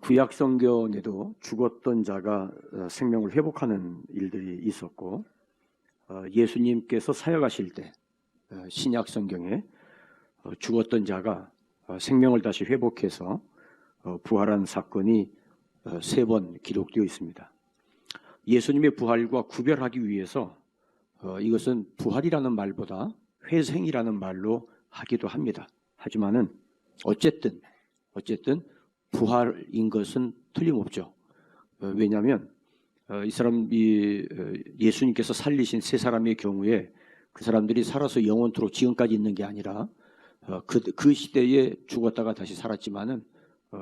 구약 성경에도 죽었던 자가 생명을 회복하는 일들이 있었고, 예수님께서 사역하실 때 신약 성경에 죽었던 자가 생명을 다시 회복해서 부활한 사건이 3번 기록되어 있습니다. 예수님의 부활과 구별하기 위해서 이것은 부활이라는 말보다 회생이라는 말로 하기도 합니다. 하지만은 어쨌든 부활인 것은 틀림없죠. 왜냐하면 예수님께서 살리신 3사람의 경우에 그 사람들이 살아서 영원토록 지금까지 있는 게 아니라 그 시대에 죽었다가 다시 살았지만은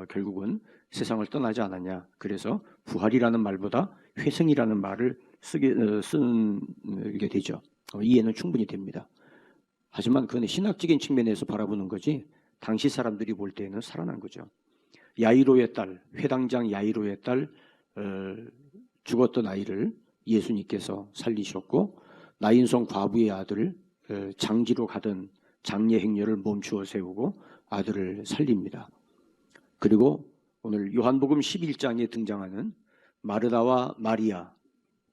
결국은 세상을 떠나지 않았냐. 그래서 부활이라는 말보다 회생이라는 말을 쓰게 되죠. 이해는 충분히 됩니다. 하지만 그건 신학적인 측면에서 바라보는 거지 당시 사람들이 볼 때는 살아난 거죠. 야이로의 딸, 회당장 야이로의 딸, 죽었던 아이를 예수님께서 살리셨고, 나인성 과부의 아들, 장지로 가던 장례 행렬을 멈추어 세우고 아들을 살립니다. 그리고 오늘 요한복음 11장에 등장하는 마르다와 마리아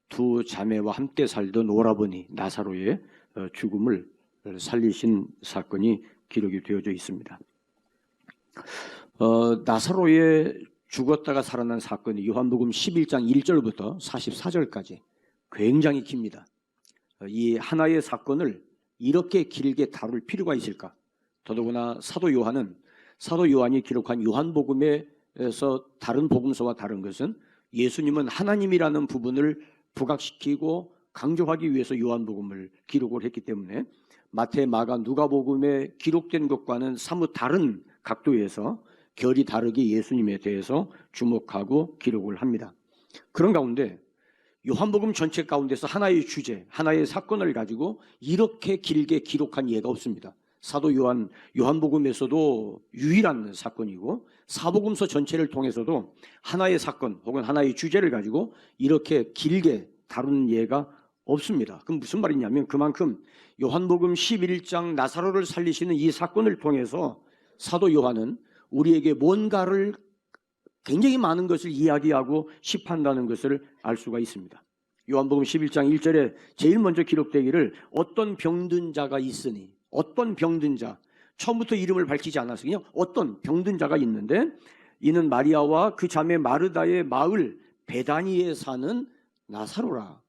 두 자매와 함께 살던 오라버니 나사로의 죽음을 살리신 사건이 기록이 되어져 있습니다. 나사로의 죽었다가 살아난 사건이 요한복음 11장 1절부터 44절까지 굉장히 깁니다. 이 하나의 사건을 이렇게 길게 다룰 필요가 있을까? 더더구나 사도 요한이 기록한 요한복음에서 다른 복음서와 다른 것은 예수님은 하나님이라는 부분을 부각시키고 강조하기 위해서 요한복음을 기록을 했기 때문에 마태, 마가, 누가복음에 기록된 것과는 사뭇 다른 각도에서 결이 다르게 예수님에 대해서 주목하고 기록을 합니다. 그런 가운데 요한복음 전체 가운데서 하나의 주제, 하나의 사건을 가지고 이렇게 길게 기록한 예가 없습니다. 사도 요한복음에서도 유일한 사건이고 사복음서 전체를 통해서도 하나의 사건 혹은 하나의 주제를 가지고 이렇게 길게 다룬 예가 없습니다. 그럼 무슨 말이냐면 그만큼 요한복음 11장 나사로를 살리시는 이 사건을 통해서 사도 요한은 우리에게 뭔가를 굉장히 많은 것을 이야기하고 싶어한다는 것을 알 수가 있습니다. 요한복음 11장 1절에 제일 먼저 기록되기를 어떤 병든 자가 있으니, 어떤 병든 자, 처음부터 이름을 밝히지 않았어요. 그냥 어떤 병든 자가 있는데 이는 마리아와 그 자매 마르다의 마을 베다니에 사는 나사로라.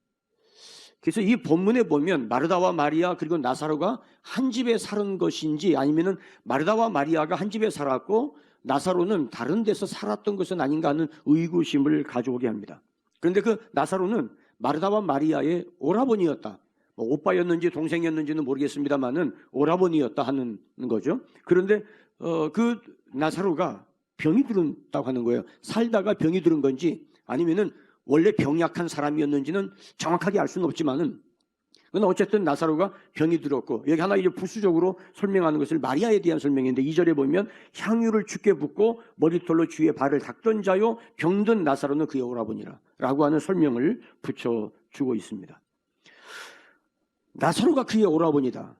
그래서 이 본문에 보면 마르다와 마리아 그리고 나사로가 한 집에 사는 것인지 아니면은 마르다와 마리아가 한 집에 살았고 나사로는 다른 데서 살았던 것은 아닌가 하는 의구심을 가져오게 합니다. 그런데 그 나사로는 마르다와 마리아의 오라버니였다. 오빠였는지 동생이었는지는 모르겠습니다만은 오라버니였다 하는 거죠. 그런데 그 나사로가 병이 들었다고 하는 거예요. 살다가 병이 들은 건지 아니면은 원래 병약한 사람이었는지는 정확하게 알 수는 없지만은 그러나 어쨌든 나사로가 병이 들었고 여기 하나 이제 부수적으로 설명하는 것을 마리아에 대한 설명인데 2절에 보면 향유를 주께 붓고 머리털로 주의 발을 닦던 자요 병든 나사로는 그의 오라버니라 라고 하는 설명을 붙여주고 있습니다. 나사로가 그의 오라버니다.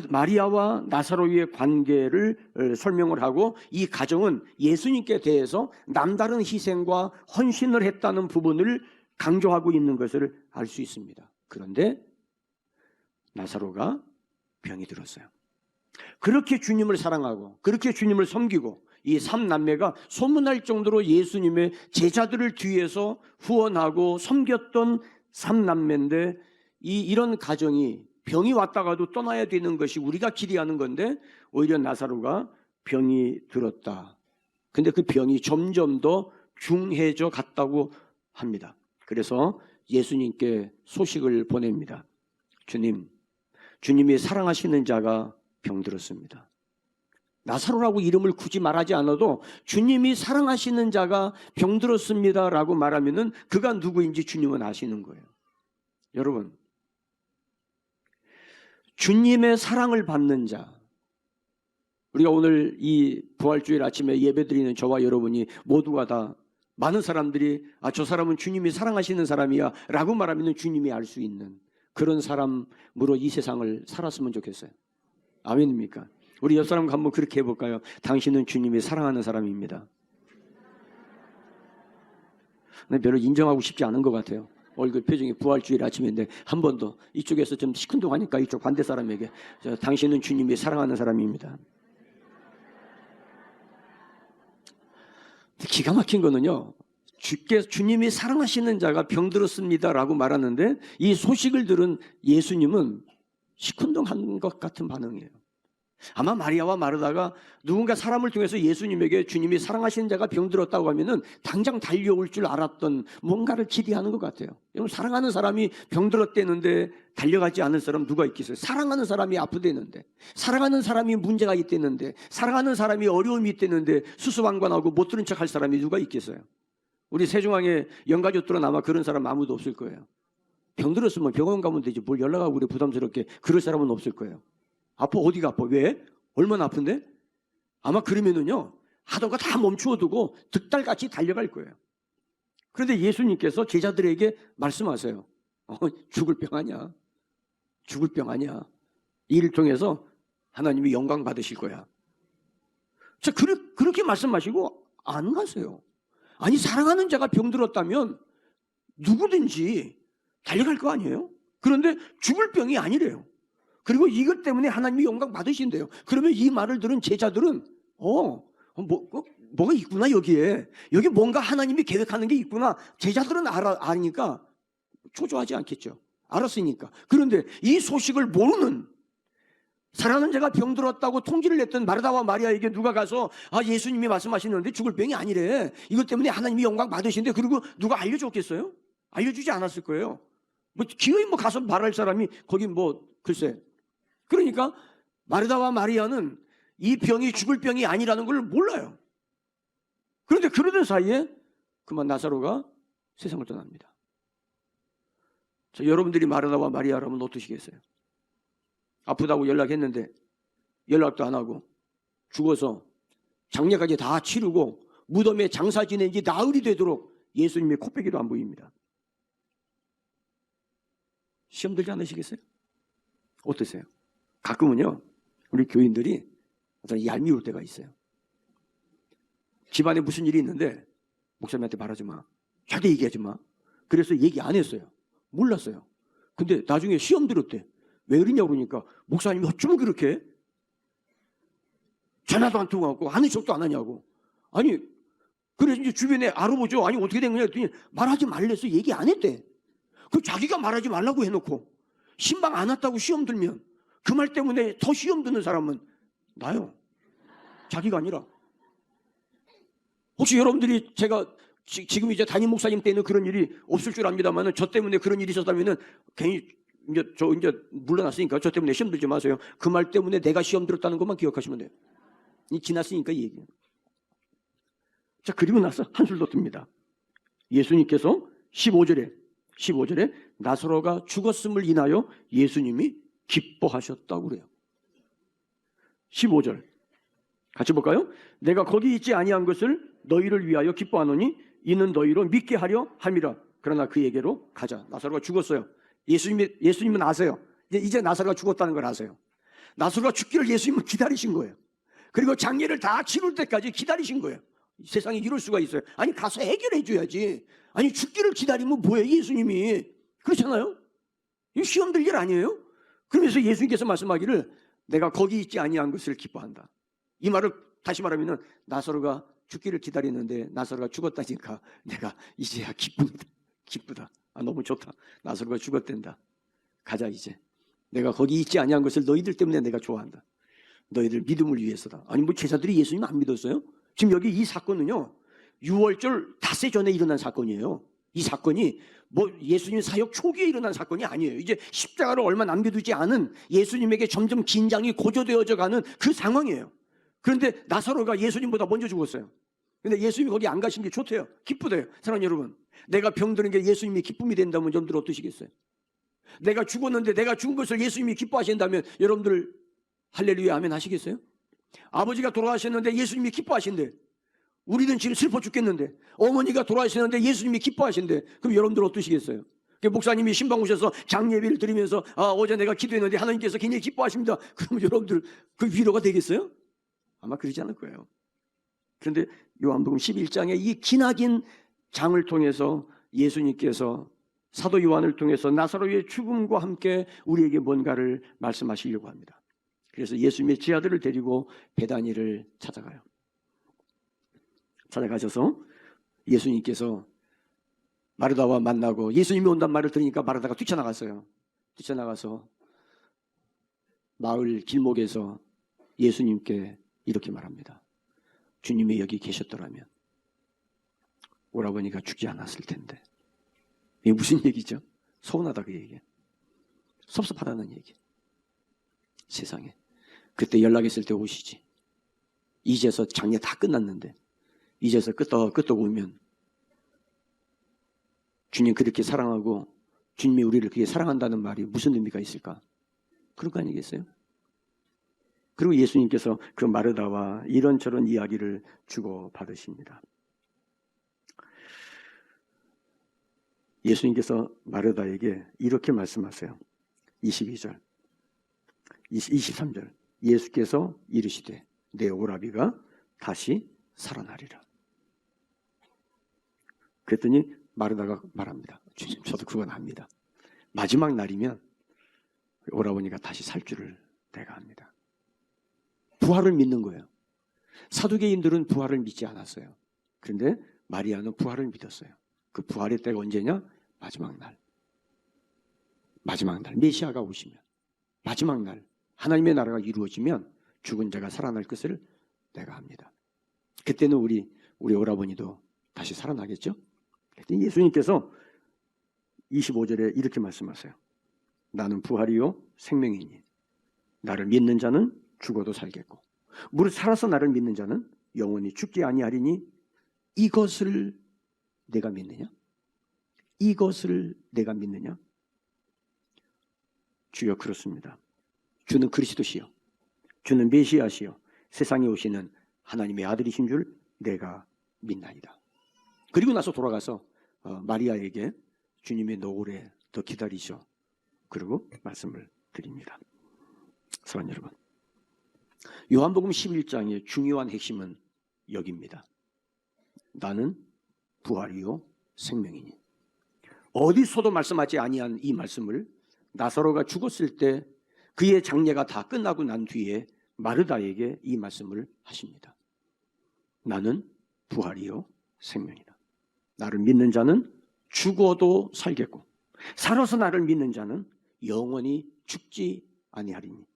마리아와 나사로의 관계를 설명을 하고 이 가정은 예수님께 대해서 남다른 희생과 헌신을 했다는 부분을 강조하고 있는 것을 알 수 있습니다. 그런데 나사로가 병이 들었어요. 그렇게 주님을 사랑하고 그렇게 주님을 섬기고 이 3남매가 소문날 정도로 예수님의 제자들을 뒤에서 후원하고 섬겼던 3남매인데 이런 가정이 병이 왔다가도 떠나야 되는 것이 우리가 기대하는 건데 오히려 나사로가 병이 들었다. 근데 그 병이 점점 더 중해져 갔다고 합니다. 그래서 예수님께 소식을 보냅니다. 주님이 사랑하시는 자가 병들었습니다. 나사로라고 이름을 굳이 말하지 않아도 주님이 사랑하시는 자가 병들었습니다 라고 말하면은 그가 누구인지 주님은 아시는 거예요. 여러분, 주님의 사랑을 받는 자, 우리가 오늘 이 부활주일 아침에 예배드리는 저와 여러분이 모두가 다 많은 사람들이 저 사람은 주님이 사랑하시는 사람이야 라고 말하면 주님이 알 수 있는 그런 사람으로 이 세상을 살았으면 좋겠어요. 아멘입니까? 우리 옆 사람과 한번 그렇게 해볼까요? 당신은 주님이 사랑하는 사람입니다. 근데 별로 인정하고 싶지 않은 것 같아요. 얼굴 표정이 부활주일 아침인데 한 번 더 이쪽에서 좀 시큰둥하니까 이쪽 반대 사람에게 당신은 주님이 사랑하는 사람입니다. 기가 막힌 거는요. 주님이 사랑하시는 자가 병들었습니다라고 말하는데 이 소식을 들은 예수님은 시큰둥한 것 같은 반응이에요. 아마 마리아와 마르다가 누군가 사람을 통해서 예수님에게 주님이 사랑하시는 자가 병들었다고 하면은 당장 달려올 줄 알았던 뭔가를 기대하는 것 같아요. 여러분, 사랑하는 사람이 병들었대는데 달려가지 않을 사람 누가 있겠어요? 사랑하는 사람이 아프대는데, 사랑하는 사람이 문제가 있대는데, 사랑하는 사람이 어려움이 있대는데 수수방관하고 못 들은 척할 사람이 누가 있겠어요? 우리 세중앙에 영가족들은 아마 그런 사람 아무도 없을 거예요. 병들었으면 병원 가면 되지 뭘 연락하고 그래 부담스럽게 그럴 사람은 없을 거예요. 아파? 어디가 아파? 왜? 얼마나 아픈데? 아마 그러면은요 하던 거 다 멈추어 두고 득달같이 달려갈 거예요. 그런데 예수님께서 제자들에게 말씀하세요. 죽을 병 아니야. 죽을 병 아니야. 이 일을 통해서 하나님이 영광 받으실 거야. 자, 그렇게 말씀하시고 안 가세요. 아니, 사랑하는 자가 병들었다면 누구든지 달려갈 거 아니에요? 그런데 죽을 병이 아니래요. 그리고 이것 때문에 하나님이 영광 받으신대요. 그러면 이 말을 들은 제자들은 뭐가 있구나 여기에. 여기 뭔가 하나님이 계획하는 게 있구나. 제자들은 아니까 초조하지 않겠죠. 알았으니까. 그런데 이 소식을 모르는 사랑하는 자가 병들었다고 통지를 냈던 마르다와 마리아에게 누가 가서 예수님이 말씀하시는데 죽을 병이 아니래. 이것 때문에 하나님이 영광 받으신대. 그리고 누가 알려줬겠어요? 알려주지 않았을 거예요. 기어이 가서 말할 사람이 거기 글쎄. 그러니까 마르다와 마리아는 이 병이 죽을 병이 아니라는 걸 몰라요. 그런데 그러던 사이에 그만 나사로가 세상을 떠납니다. 자, 여러분들이 마르다와 마리아라면 어떠시겠어요? 아프다고 연락했는데 연락도 안 하고 죽어서 장례까지 다 치르고 무덤에 장사 지낸 지 나흘이 되도록 예수님의 코빼기도 안 보입니다. 시험 들지 않으시겠어요? 어떠세요? 가끔은요 우리 교인들이 얄미울 때가 있어요. 집안에 무슨 일이 있는데 목사님한테 말하지 마. 절대 얘기하지 마. 그래서 얘기 안 했어요. 몰랐어요. 근데 나중에 시험 들었대. 왜 그러냐고 그러니까 목사님이 어쩌면 그렇게 전화도 안 통하고 하는 척도 안 하냐고. 아니 그래서 이제 주변에 알아보죠. 아니 어떻게 된 거냐 했더니 말하지 말래서 얘기 안 했대. 그 자기가 말하지 말라고 해놓고 신방 안 왔다고 시험 들면 그 말 때문에 더 시험 드는 사람은 나요. 자기가 아니라. 혹시 여러분들이 제가 지금 이제 담임 목사님 때는 그런 일이 없을 줄 압니다만 저 때문에 그런 일이 있었다면 괜히 이제 물러났으니까 저 때문에 시험 들지 마세요. 그 말 때문에 내가 시험 들었다는 것만 기억하시면 돼요. 지났으니까 이 얘기예요. 자, 그리고 나서 한술 더 듭니다. 예수님께서 15절에 나사로가 죽었음을 인하여 예수님이 기뻐하셨다고 그래요. 15절 같이 볼까요? 내가 거기 있지 아니한 것을 너희를 위하여 기뻐하노니 이는 너희로 믿게 하려 함이라. 그러나 그에게로 가자. 나사로가 죽었어요. 예수님은 아세요. 이제 나사로가 죽었다는 걸 아세요. 나사로가 죽기를 예수님은 기다리신 거예요. 그리고 장례를 다 치를 때까지 기다리신 거예요. 세상에 이럴 수가 있어요. 아니 가서 해결해 줘야지. 아니 죽기를 기다리면 뭐예요 예수님이. 그렇잖아요. 이거 시험 들 일 아니에요. 그러면서 예수님께서 말씀하기를 내가 거기 있지 아니한 것을 기뻐한다. 이 말을 다시 말하면 나사로가 죽기를 기다리는데 나사로가 죽었다니까 내가 이제야 기쁘다. 너무 좋다. 나사로가 죽었댄다. 가자 이제. 내가 거기 있지 아니한 것을 너희들 때문에 내가 좋아한다. 너희들 믿음을 위해서다. 아니 제자들이 예수님 안 믿었어요? 지금 여기 이 사건은요 6월절 닷새 전에 일어난 사건이에요. 이 사건이 예수님 사역 초기에 일어난 사건이 아니에요. 이제 십자가를 얼마 남겨두지 않은 예수님에게 점점 긴장이 고조되어져 가는 그 상황이에요. 그런데 나사로가 예수님보다 먼저 죽었어요. 근데 예수님이 거기 안 가신 게 좋대요. 기쁘대요. 사랑하는 여러분, 내가 병드는 게 예수님이 기쁨이 된다면 여러분들 어떠시겠어요? 내가 죽었는데 내가 죽은 것을 예수님이 기뻐하신다면 여러분들 할렐루야 아멘 하시겠어요? 아버지가 돌아가셨는데 예수님이 기뻐하신대. 우리는 지금 슬퍼 죽겠는데 어머니가 돌아가셨는데 예수님이 기뻐하신대. 그럼 여러분들 어떠시겠어요? 목사님이 신방 오셔서 장례비를 드리면서 어제 내가 기도했는데 하나님께서 굉장히 기뻐하십니다. 그럼 여러분들 그 위로가 되겠어요? 아마 그러지 않을 거예요. 그런데 요한복음 11장에 이 기나긴 장을 통해서 예수님께서 사도 요한을 통해서 나사로의 죽음과 함께 우리에게 뭔가를 말씀하시려고 합니다. 그래서 예수님의 제자들을 데리고 베다니를 찾아가요. 찾아가셔서 예수님께서 마르다와 만나고 예수님이 온단 말을 들으니까 마르다가 뛰쳐나갔어요. 뛰쳐나가서 마을 길목에서 예수님께 이렇게 말합니다. 주님이 여기 계셨더라면 오라버니가 죽지 않았을 텐데. 이게 무슨 얘기죠? 서운하다 그 얘기. 섭섭하다는 얘기. 세상에. 그때 연락했을 때 오시지. 이제서 장례 다 끝났는데 이제서 끄떡 오면 주님 그렇게 사랑하고 주님이 우리를 그렇게 사랑한다는 말이 무슨 의미가 있을까? 그런 거 아니겠어요? 그리고 예수님께서 그 마르다와 이런저런 이야기를 주고받으십니다. 예수님께서 마르다에게 이렇게 말씀하세요. 22절, 23절. 예수께서 이르시되 내 오라비가 다시 살아나리라. 그랬더니 마르다가 말합니다. 주님, 저도 그건 압니다. 마지막 날이면 오라버니가 다시 살 줄을 내가 압니다. 부활을 믿는 거예요. 사두개인들은 부활을 믿지 않았어요. 그런데 마리아는 부활을 믿었어요. 그 부활의 때가 언제냐? 마지막 날. 마지막 날. 메시아가 오시면. 마지막 날. 하나님의 나라가 이루어지면 죽은 자가 살아날 것을 내가 합니다. 그때는 우리 오라버니도 다시 살아나겠죠? 그랬더니 예수님께서 25절에 이렇게 말씀하세요. 나는 부활이요 생명이니 나를 믿는 자는 죽어도 살겠고 무릇 살아서 나를 믿는 자는 영원히 죽지 아니하리니 이것을 내가 믿느냐? 이것을 내가 믿느냐? 주여 그렇습니다. 주는 그리스도시요 주는 메시아시요 세상에 오시는 하나님의 아들이신 줄 내가 믿나이다. 그리고 나서 돌아가서 마리아에게 주님의 노을에 더 기다리셔. 그리고 말씀을 드립니다. 사랑하는 여러분, 요한복음 11장의 중요한 핵심은 여기입니다. 나는 부활이요 생명이니. 어디서도 말씀하지 아니한 이 말씀을 나사로가 죽었을 때 그의 장례가 다 끝나고 난 뒤에 마르다에게 이 말씀을 하십니다. 나는 부활이요 생명이다. 나를 믿는 자는 죽어도 살겠고 살아서 나를 믿는 자는 영원히 죽지 아니하리니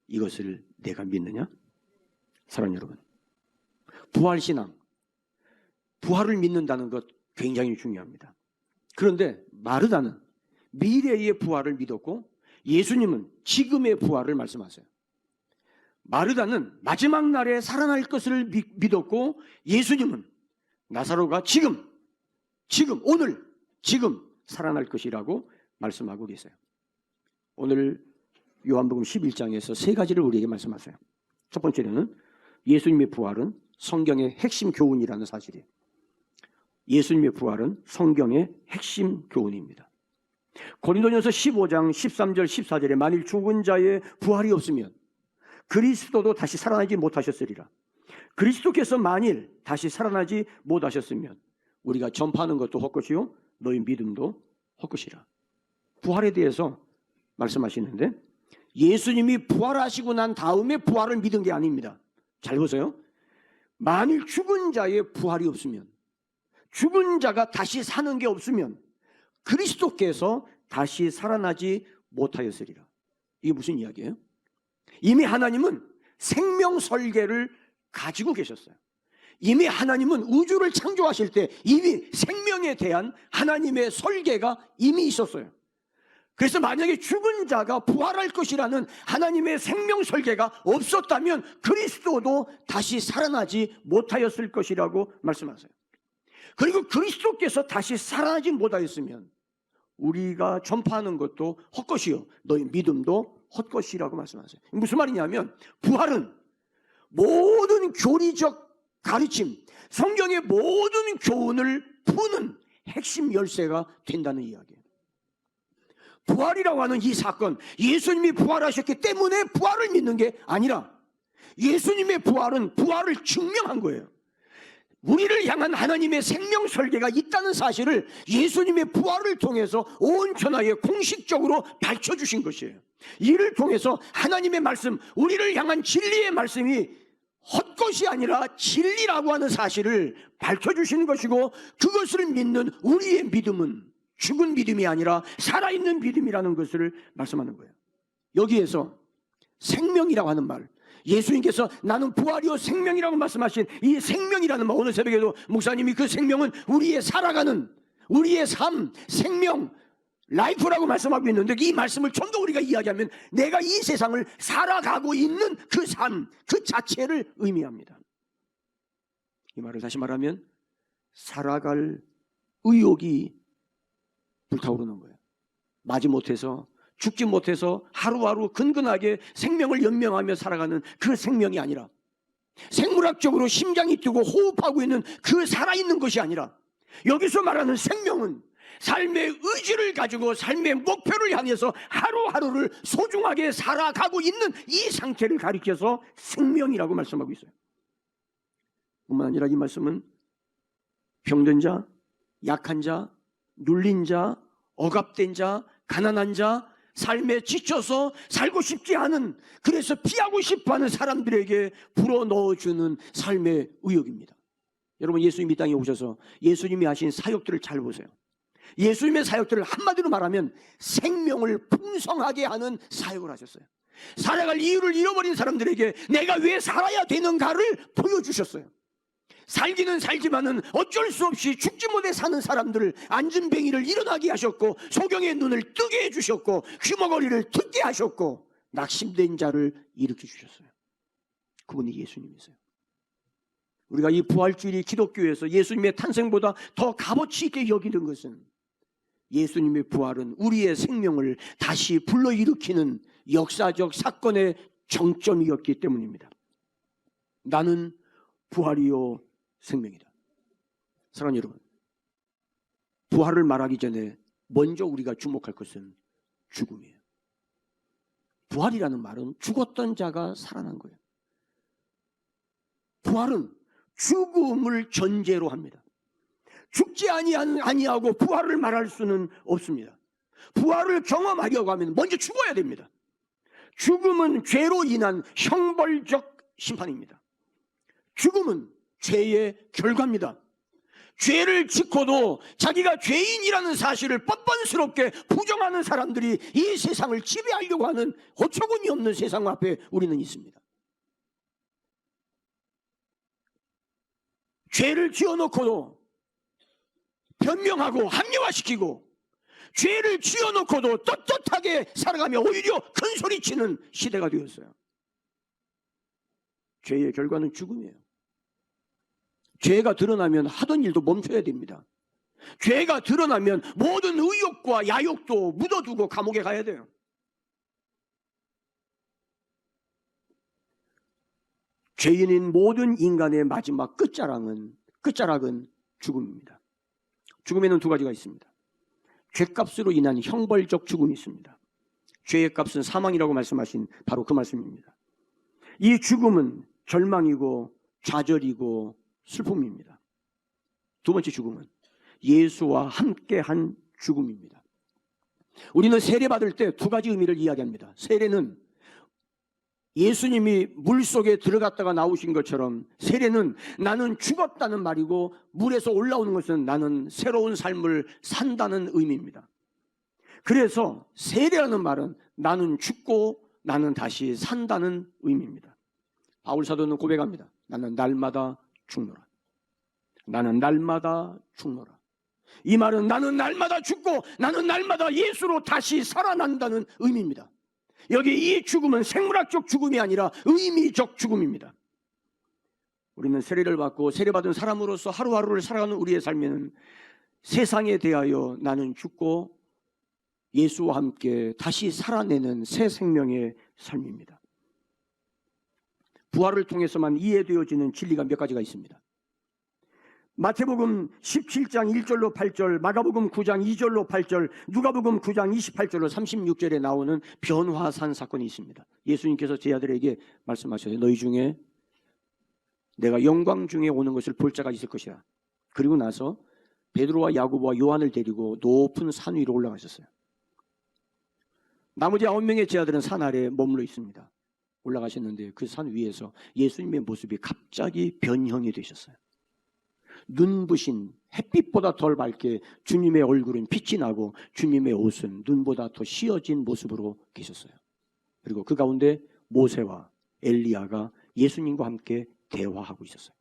이것을 내가 믿느냐? 사랑하는 여러분, 부활신앙, 부활을 믿는다는 것 굉장히 중요합니다. 그런데 마르다는 미래의 부활을 믿었고 예수님은 지금의 부활을 말씀하세요. 마르다는 마지막 날에 살아날 것을 믿었고 예수님은 나사로가 지금 오늘 살아날 것이라고 말씀하고 계세요. 오늘 요한복음 11장에서 세 가지를 우리에게 말씀하세요. 첫 번째는 예수님의 부활은 성경의 핵심 교훈이라는 사실이에요. 예수님의 부활은 성경의 핵심 교훈입니다. 고린도전서 15장 13절 14절에 만일 죽은 자의 부활이 없으면 그리스도도 다시 살아나지 못하셨으리라. 그리스도께서 만일 다시 살아나지 못하셨으면 우리가 전파하는 것도 헛것이요 너희 믿음도 헛것이라. 부활에 대해서 말씀하시는데 예수님이 부활하시고 난 다음에 부활을 믿은 게 아닙니다. 잘 보세요. 만일 죽은 자의 부활이 없으면, 죽은 자가 다시 사는 게 없으면 그리스도께서 다시 살아나지 못하였으리라. 이게 무슨 이야기예요? 이미 하나님은 생명 설계를 가지고 계셨어요. 이미 하나님은 우주를 창조하실 때 이미 생명에 대한 하나님의 설계가 이미 있었어요. 그래서 만약에 죽은 자가 부활할 것이라는 하나님의 생명 설계가 없었다면 그리스도도 다시 살아나지 못하였을 것이라고 말씀하세요. 그리고 그리스도께서 다시 살아나지 못하였으면 우리가 전파하는 것도 헛것이요 너희 믿음도 헛것이라고 말씀하세요. 무슨 말이냐면 부활은 모든 교리적 가르침, 성경의 모든 교훈을 푸는 핵심 열쇠가 된다는 이야기예요. 부활이라고 하는 이 사건, 예수님이 부활하셨기 때문에 부활을 믿는 게 아니라 예수님의 부활은 부활을 증명한 거예요. 우리를 향한 하나님의 생명 설계가 있다는 사실을 예수님의 부활을 통해서 온 천하에 공식적으로 밝혀주신 것이에요. 이를 통해서 하나님의 말씀, 우리를 향한 진리의 말씀이 헛것이 아니라 진리라고 하는 사실을 밝혀주시는 것이고, 그것을 믿는 우리의 믿음은 죽은 믿음이 아니라 살아있는 믿음이라는 것을 말씀하는 거예요. 여기에서 생명이라고 하는 말, 예수님께서 나는 부활이요 생명이라고 말씀하신 이 생명이라는 말, 오늘 새벽에도 목사님이 그 생명은 우리의 살아가는 우리의 삶, 생명, 라이프라고 말씀하고 있는데, 이 말씀을 좀 더 우리가 이야기하면 내가 이 세상을 살아가고 있는 그 삶, 그 자체를 의미합니다. 이 말을 다시 말하면 살아갈 의욕이 불타오르는 거예요. 마지못해서 죽지 못해서 하루하루 근근하게 생명을 연명하며 살아가는 그 생명이 아니라, 생물학적으로 심장이 뛰고 호흡하고 있는 그 살아있는 것이 아니라, 여기서 말하는 생명은 삶의 의지를 가지고 삶의 목표를 향해서 하루하루를 소중하게 살아가고 있는 이 상태를 가리켜서 생명이라고 말씀하고 있어요. 뿐만 아니라 이 말씀은 병든 자, 약한 자, 눌린 자, 억압된 자, 가난한 자, 삶에 지쳐서 살고 싶지 않은, 그래서 피하고 싶어하는 사람들에게 불어넣어주는 삶의 의욕입니다. 여러분, 예수님이 이 땅에 오셔서 예수님이 하신 사역들을 잘 보세요. 예수님의 사역들을 한마디로 말하면 생명을 풍성하게 하는 사역을 하셨어요. 살아갈 이유를 잃어버린 사람들에게 내가 왜 살아야 되는가를 보여주셨어요. 살기는 살지만은 어쩔 수 없이 죽지 못해 사는 사람들을, 안진뱅이를 일어나게 하셨고, 소경의 눈을 뜨게 해주셨고, 귀머거리를 듣게 하셨고, 낙심된 자를 일으켜 주셨어요. 그분이 예수님이세요. 우리가 이 부활주일이 기독교에서 예수님의 탄생보다 더 값어치 있게 여기는 것은, 예수님의 부활은 우리의 생명을 다시 불러일으키는 역사적 사건의 정점이었기 때문입니다. 나는 부활이요 생명이다. 사랑하는 여러분, 부활을 말하기 전에 먼저 우리가 주목할 것은 죽음이에요. 부활이라는 말은 죽었던 자가 살아난 거예요. 부활은 죽음을 전제로 합니다. 죽지 아니하고 부활을 말할 수는 없습니다. 부활을 경험하려고 하면 먼저 죽어야 됩니다. 죽음은 죄로 인한 형벌적 심판입니다. 죽음은 죄의 결과입니다. 죄를 짓고도 자기가 죄인이라는 사실을 뻔뻔스럽게 부정하는 사람들이 이 세상을 지배하려고 하는 어처구니 없는 세상 앞에 우리는 있습니다. 죄를 지어놓고도 변명하고 합리화시키고, 죄를 지어놓고도 떳떳하게 살아가며 오히려 큰소리치는 시대가 되었어요. 죄의 결과는 죽음이에요. 죄가 드러나면 하던 일도 멈춰야 됩니다. 죄가 드러나면 모든 의욕과 야욕도 묻어두고 감옥에 가야 돼요. 죄인인 모든 인간의 마지막 끝자락은 죽음입니다. 죽음에는 두 가지가 있습니다. 죄값으로 인한 형벌적 죽음이 있습니다. 죄의 값은 사망이라고 말씀하신 바로 그 말씀입니다. 이 죽음은 절망이고 좌절이고 슬픔입니다. 두 번째 죽음은 예수와 함께한 죽음입니다. 우리는 세례받을 때 두 가지 의미를 이야기합니다. 세례는 예수님이 물속에 들어갔다가 나오신 것처럼, 세례는 나는 죽었다는 말이고, 물에서 올라오는 것은 나는 새로운 삶을 산다는 의미입니다. 그래서 세례라는 말은 나는 죽고 나는 다시 산다는 의미입니다. 바울 사도는 고백합니다. 나는 날마다 죽노라. 나는 날마다 죽노라. 이 말은 나는 날마다 죽고 나는 날마다 예수로 다시 살아난다는 의미입니다. 여기 이 죽음은 생물학적 죽음이 아니라 의미적 죽음입니다. 우리는 세례를 받고 세례받은 사람으로서 하루하루를 살아가는 우리의 삶에는 세상에 대하여 나는 죽고 예수와 함께 다시 살아내는 새 생명의 삶입니다. 부활을 통해서만 이해되어지는 진리가 몇 가지가 있습니다. 마태복음 17장 1절로 8절, 마가복음 9장 2절로 8절, 누가복음 9장 28절로 36절에 나오는 변화산 사건이 있습니다. 예수님께서 제자들에게 말씀하셔요. 너희 중에 내가 영광 중에 오는 것을 볼 자가 있을 것이라. 그리고 나서 베드로와 야고보와 요한을 데리고 높은 산 위로 올라가셨어요. 나머지 9명의 제자들은 산 아래에 머물러 있습니다. 올라가셨는데 그 산 위에서 예수님의 모습이 갑자기 변형이 되셨어요. 눈부신 햇빛보다 덜 밝게 주님의 얼굴은 빛이 나고 주님의 옷은 눈보다 더 씌어진 모습으로 계셨어요. 그리고 그 가운데 모세와 엘리야가 예수님과 함께 대화하고 있었어요.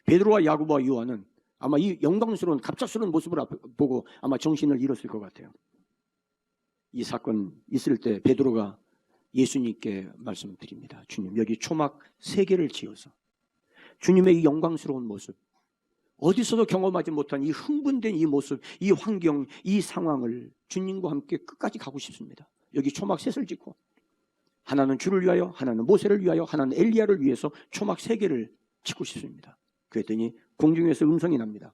베드로와 야고보와 요한은 아마 이 영광스러운 갑작스러운 모습을 보고 아마 정신을 잃었을 것 같아요. 이 사건 있을 때 베드로가 예수님께 말씀드립니다. 주님, 여기 초막 3개를 지어서 주님의 이 영광스러운 모습, 어디서도 경험하지 못한 이 흥분된 이 모습, 이 환경, 이 상황을 주님과 함께 끝까지 가고 싶습니다. 여기 초막 3을 짓고 하나는 주를 위하여, 하나는 모세를 위하여, 하나는 엘리야를 위해서 초막 3개를 짓고 싶습니다. 그랬더니 공중에서 음성이 납니다.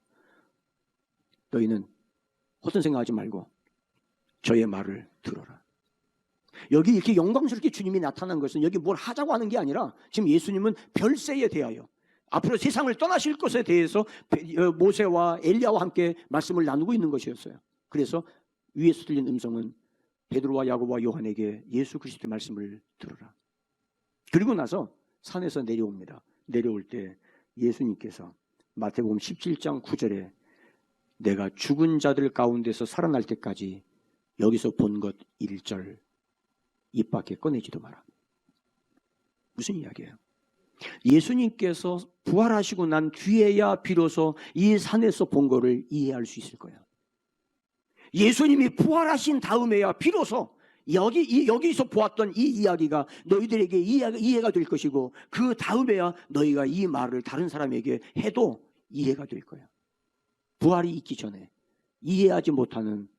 너희는 헛된 생각하지 말고 저의 말을 들어라. 여기 이렇게 영광스럽게 주님이 나타난 것은 여기 뭘 하자고 하는 게 아니라 지금 예수님은 별세에 대하여 앞으로 세상을 떠나실 것에 대해서 모세와 엘리야와 함께 말씀을 나누고 있는 것이었어요. 그래서 위에서 들린 음성은 베드로와 야고보와 요한에게 예수 그리스도의 말씀을 들어라. 그리고 나서 산에서 내려옵니다. 내려올 때 예수님께서 마태복음 17장 9절에 내가 죽은 자들 가운데서 살아날 때까지 여기서 본 것 1절 입 밖에 꺼내지도 마라. 무슨 이야기예요? 예수님께서 부활하시고 난 뒤에야 비로소 이 산에서 본 거를 이해할 수 있을 거예요. 예수님이 부활하신 다음에야 비로소 여기서 보았던 이 이야기가 너희들에게 이해가 될 것이고 그 다음에야 너희가 이 말을 다른 사람에게 해도 이해가 될 거예요. 부활이 있기 전에 이해하지 못하는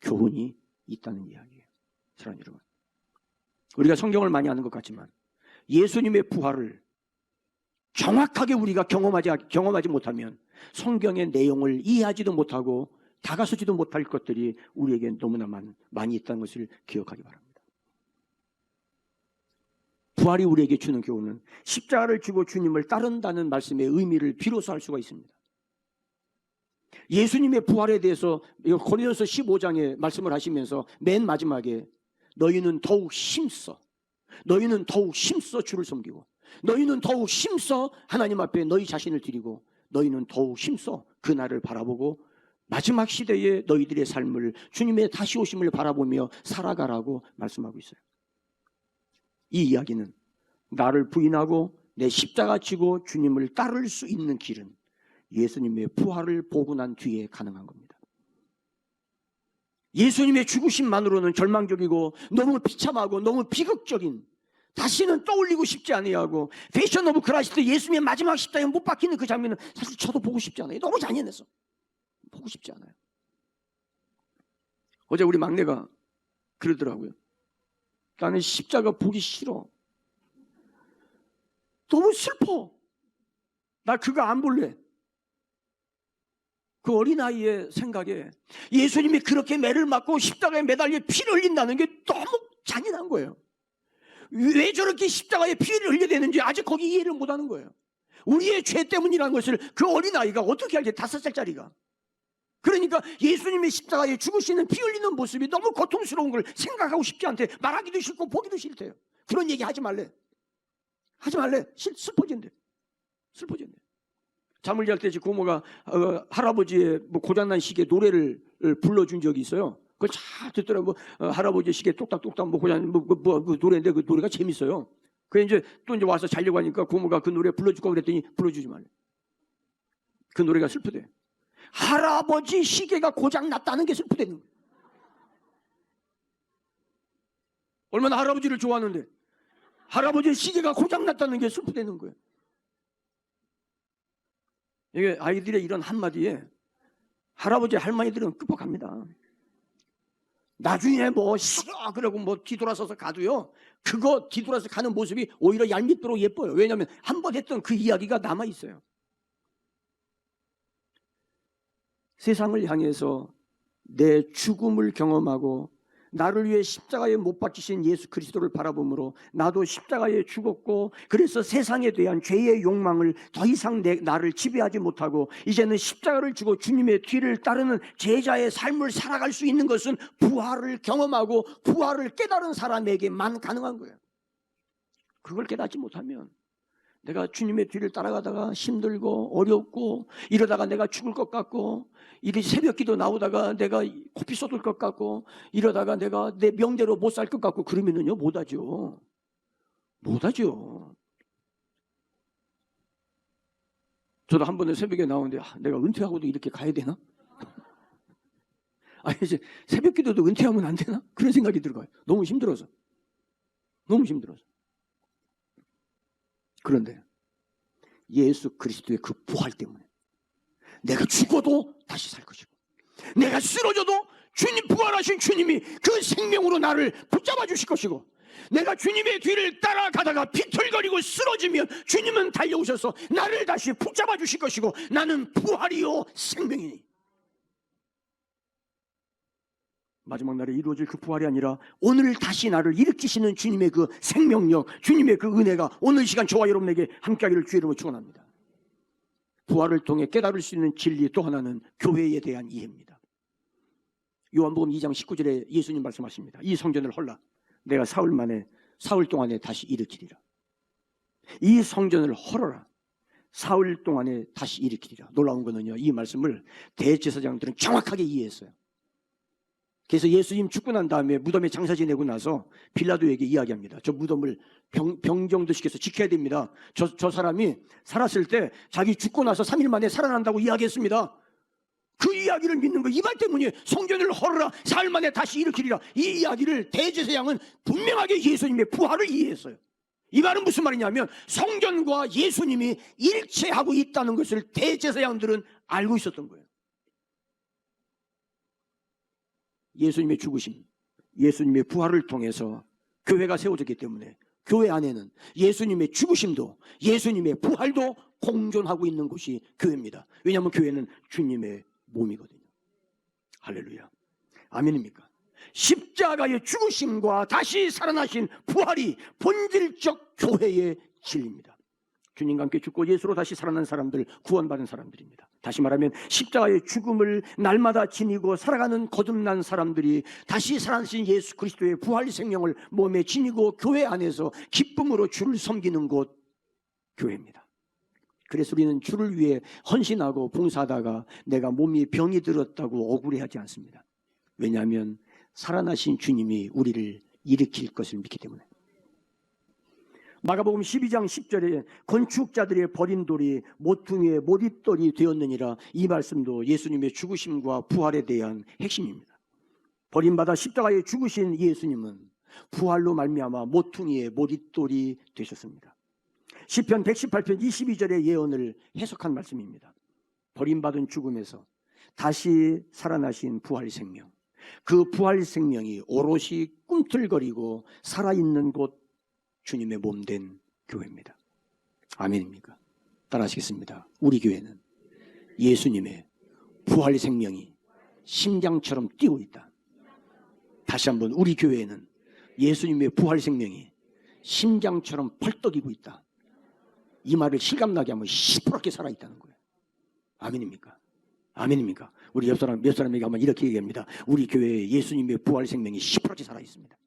교훈이 있다는 이야기예요. 사랑하는 여러분, 우리가 성경을 많이 아는 것 같지만 예수님의 부활을 정확하게 우리가 경험하지 못하면 성경의 내용을 이해하지도 못하고 다가서지도 못할 것들이 우리에게 너무나 많이 있다는 것을 기억하기 바랍니다. 부활이 우리에게 주는 교훈은 십자가를 지고 주님을 따른다는 말씀의 의미를 비로소 알 수가 있습니다. 예수님의 부활에 대해서 고린도서 15장에 말씀을 하시면서 맨 마지막에 너희는 더욱 힘써 주를 섬기고 너희는 더욱 힘써 하나님 앞에 너희 자신을 드리고 너희는 더욱 힘써 그날을 바라보고 마지막 시대에 너희들의 삶을 주님의 다시 오심을 바라보며 살아가라고 말씀하고 있어요. 이 이야기는 나를 부인하고 내 십자가 지고 주님을 따를 수 있는 길은 예수님의 부활을 보고 난 뒤에 가능한 겁니다. 예수님의 죽으심만으로는 절망적이고 너무 비참하고 너무 비극적인, 다시는 떠올리고 싶지 아니하고 패션 오브 크라이스트 예수님의 마지막 십자가에 못 박히는 그 장면은 사실 저도 보고 싶지 않아요. 너무 잔인해서 보고 싶지 않아요. 어제 우리 막내가 그러더라고요. 나는 십자가 보기 싫어. 너무 슬퍼. 나 그거 안 볼래. 그 어린아이의 생각에 예수님이 그렇게 매를 맞고 십자가에 매달려 피를 흘린다는 게 너무 잔인한 거예요. 왜 저렇게 십자가에 피를 흘려야 되는지 아직 거기 이해를 못하는 거예요. 우리의 죄 때문이라는 것을 그 어린아이가 어떻게 알지? 5살짜리가. 그러니까 예수님의 십자가에 죽으시는 피 흘리는 모습이 너무 고통스러운 걸 생각하고 싶지 않대. 말하기도 싫고 보기도 싫대요. 그런 얘기 하지 말래. 슬퍼진대. 잠을 잘 때 고모가 할아버지의 고장난 시계 노래를 불러준 적이 있어요. 그걸 잘 듣더라고. 할아버지 시계 똑딱똑딱 고장 그 노래인데 그 노래가 재밌어요. 그래 이제 와서 자려고 하니까 고모가 그 노래 불러줄까 그랬더니 불러주지 말래. 그 노래가 슬프대. 할아버지 시계가 고장 났다는 게 슬프대는 거예요. 얼마나 할아버지를 좋아하는데 할아버지 시계가 고장 났다는 게 슬프대는 거예요. 이게 아이들의 이런 한마디에 할아버지 할머니들은 끄떡합니다. 나중에 싫어 그러고 뒤돌아서서 가도요, 그거 뒤돌아서 가는 모습이 오히려 얄밉도록 예뻐요. 왜냐하면 한 번 했던 그 이야기가 남아있어요. 세상을 향해서 내 죽음을 경험하고 나를 위해 십자가에 못 박히신 예수 그리스도를 바라보므로 나도 십자가에 죽었고, 그래서 세상에 대한 죄의 욕망을 더 이상 나를 지배하지 못하고 이제는 십자가를 지고 주님의 뒤를 따르는 제자의 삶을 살아갈 수 있는 것은 부활을 경험하고 부활을 깨달은 사람에게만 가능한 거예요. 그걸 깨닫지 못하면 내가 주님의 뒤를 따라가다가 힘들고 어렵고 이러다가 내가 죽을 것 같고, 이리 새벽기도 나오다가 내가 코피 쏟을 것 같고, 이러다가 내가 내 명대로 못 살 것 같고 그러면은요 못하죠. 저도 한 번은 새벽에 나오는데 내가 은퇴하고도 이렇게 가야 되나? 이제 새벽기도도 은퇴하면 안 되나? 그런 생각이 들어요. 너무 힘들어서. 그런데 예수 그리스도의 그 부활 때문에 내가 죽어도 다시 살 것이고, 내가 쓰러져도 주님, 부활하신 주님이 그 생명으로 나를 붙잡아 주실 것이고, 내가 주님의 뒤를 따라가다가 비틀거리고 쓰러지면 주님은 달려오셔서 나를 다시 붙잡아 주실 것이고, 나는 부활이요 생명이니. 마지막 날에 이루어질 그 부활이 아니라 오늘 다시 나를 일으키시는 주님의 그 생명력, 주님의 그 은혜가 오늘 시간 저와 여러분에게 함께하기를 주의 이름으로 축원합니다. 부활을 통해 깨달을 수 있는 진리 또 하나는 교회에 대한 이해입니다. 요한복음 2장 19절에 예수님 말씀하십니다. 이 성전을 헐라 내가 사흘 동안에 다시 일으키리라. 이 성전을 헐어라 사흘 동안에 다시 일으키리라. 놀라운 것은요, 이 말씀을 대제사장들은 정확하게 이해했어요. 그래서 예수님 죽고 난 다음에 무덤에 장사 지내고 나서 빌라도에게 이야기합니다. 저 무덤을 병정도 시켜서 지켜야 됩니다. 저 사람이 살았을 때 자기 죽고 나서 3일 만에 살아난다고 이야기했습니다. 그 이야기를 믿는 거, 이 말 때문에 성전을 헐어라 사흘 만에 다시 일으키리라, 이 이야기를 대제사장은 분명하게 예수님의 부활을 이해했어요. 이 말은 무슨 말이냐면 성전과 예수님이 일체하고 있다는 것을 대제사장들은 알고 있었던 거예요. 예수님의 죽으심, 예수님의 부활을 통해서 교회가 세워졌기 때문에 교회 안에는 예수님의 죽으심도 예수님의 부활도 공존하고 있는 곳이 교회입니다. 왜냐하면 교회는 주님의 몸이거든요. 할렐루야. 아멘입니까? 십자가의 죽으심과 다시 살아나신 부활이 본질적 교회의 진리입니다. 주님과 함께 죽고 예수로 다시 살아난 사람들, 구원받은 사람들입니다. 다시 말하면 십자가의 죽음을 날마다 지니고 살아가는 거듭난 사람들이 다시 살아나신 예수 그리스도의 부활 생명을 몸에 지니고 교회 안에서 기쁨으로 주를 섬기는 곳, 교회입니다. 그래서 우리는 주를 위해 헌신하고 봉사하다가 내가 몸이 병이 들었다고 억울해하지 않습니다. 왜냐하면 살아나신 주님이 우리를 일으킬 것을 믿기 때문에. 마가복음 12장 10절에 건축자들의 버린 돌이 모퉁이의 못잇돌이 되었느니라, 이 말씀도 예수님의 죽으심과 부활에 대한 핵심입니다. 버림받아 십자가에 죽으신 예수님은 부활로 말미암아 모퉁이의 못잇돌이 되셨습니다. 시편 118편 22절의 예언을 해석한 말씀입니다. 버림받은 죽음에서 다시 살아나신 부활 생명, 그 부활 생명이 오롯이 꿈틀거리고 살아있는 곳, 주님의 몸된 교회입니다. 아멘입니까? 따라하시겠습니다. 우리 교회는 예수님의 부활 생명이 심장처럼 뛰고 있다. 다시 한번, 우리 교회에는 예수님의 부활 생명이 심장처럼 펄떡이고 있다. 이 말을 실감나게 하면 시퍼렇게 살아있다는 거예요. 아멘입니까? 아멘입니까? 우리 옆 사람에게 한번 이렇게 얘기합니다. 우리 교회에 예수님의 부활 생명이 시퍼렇게 살아있습니다.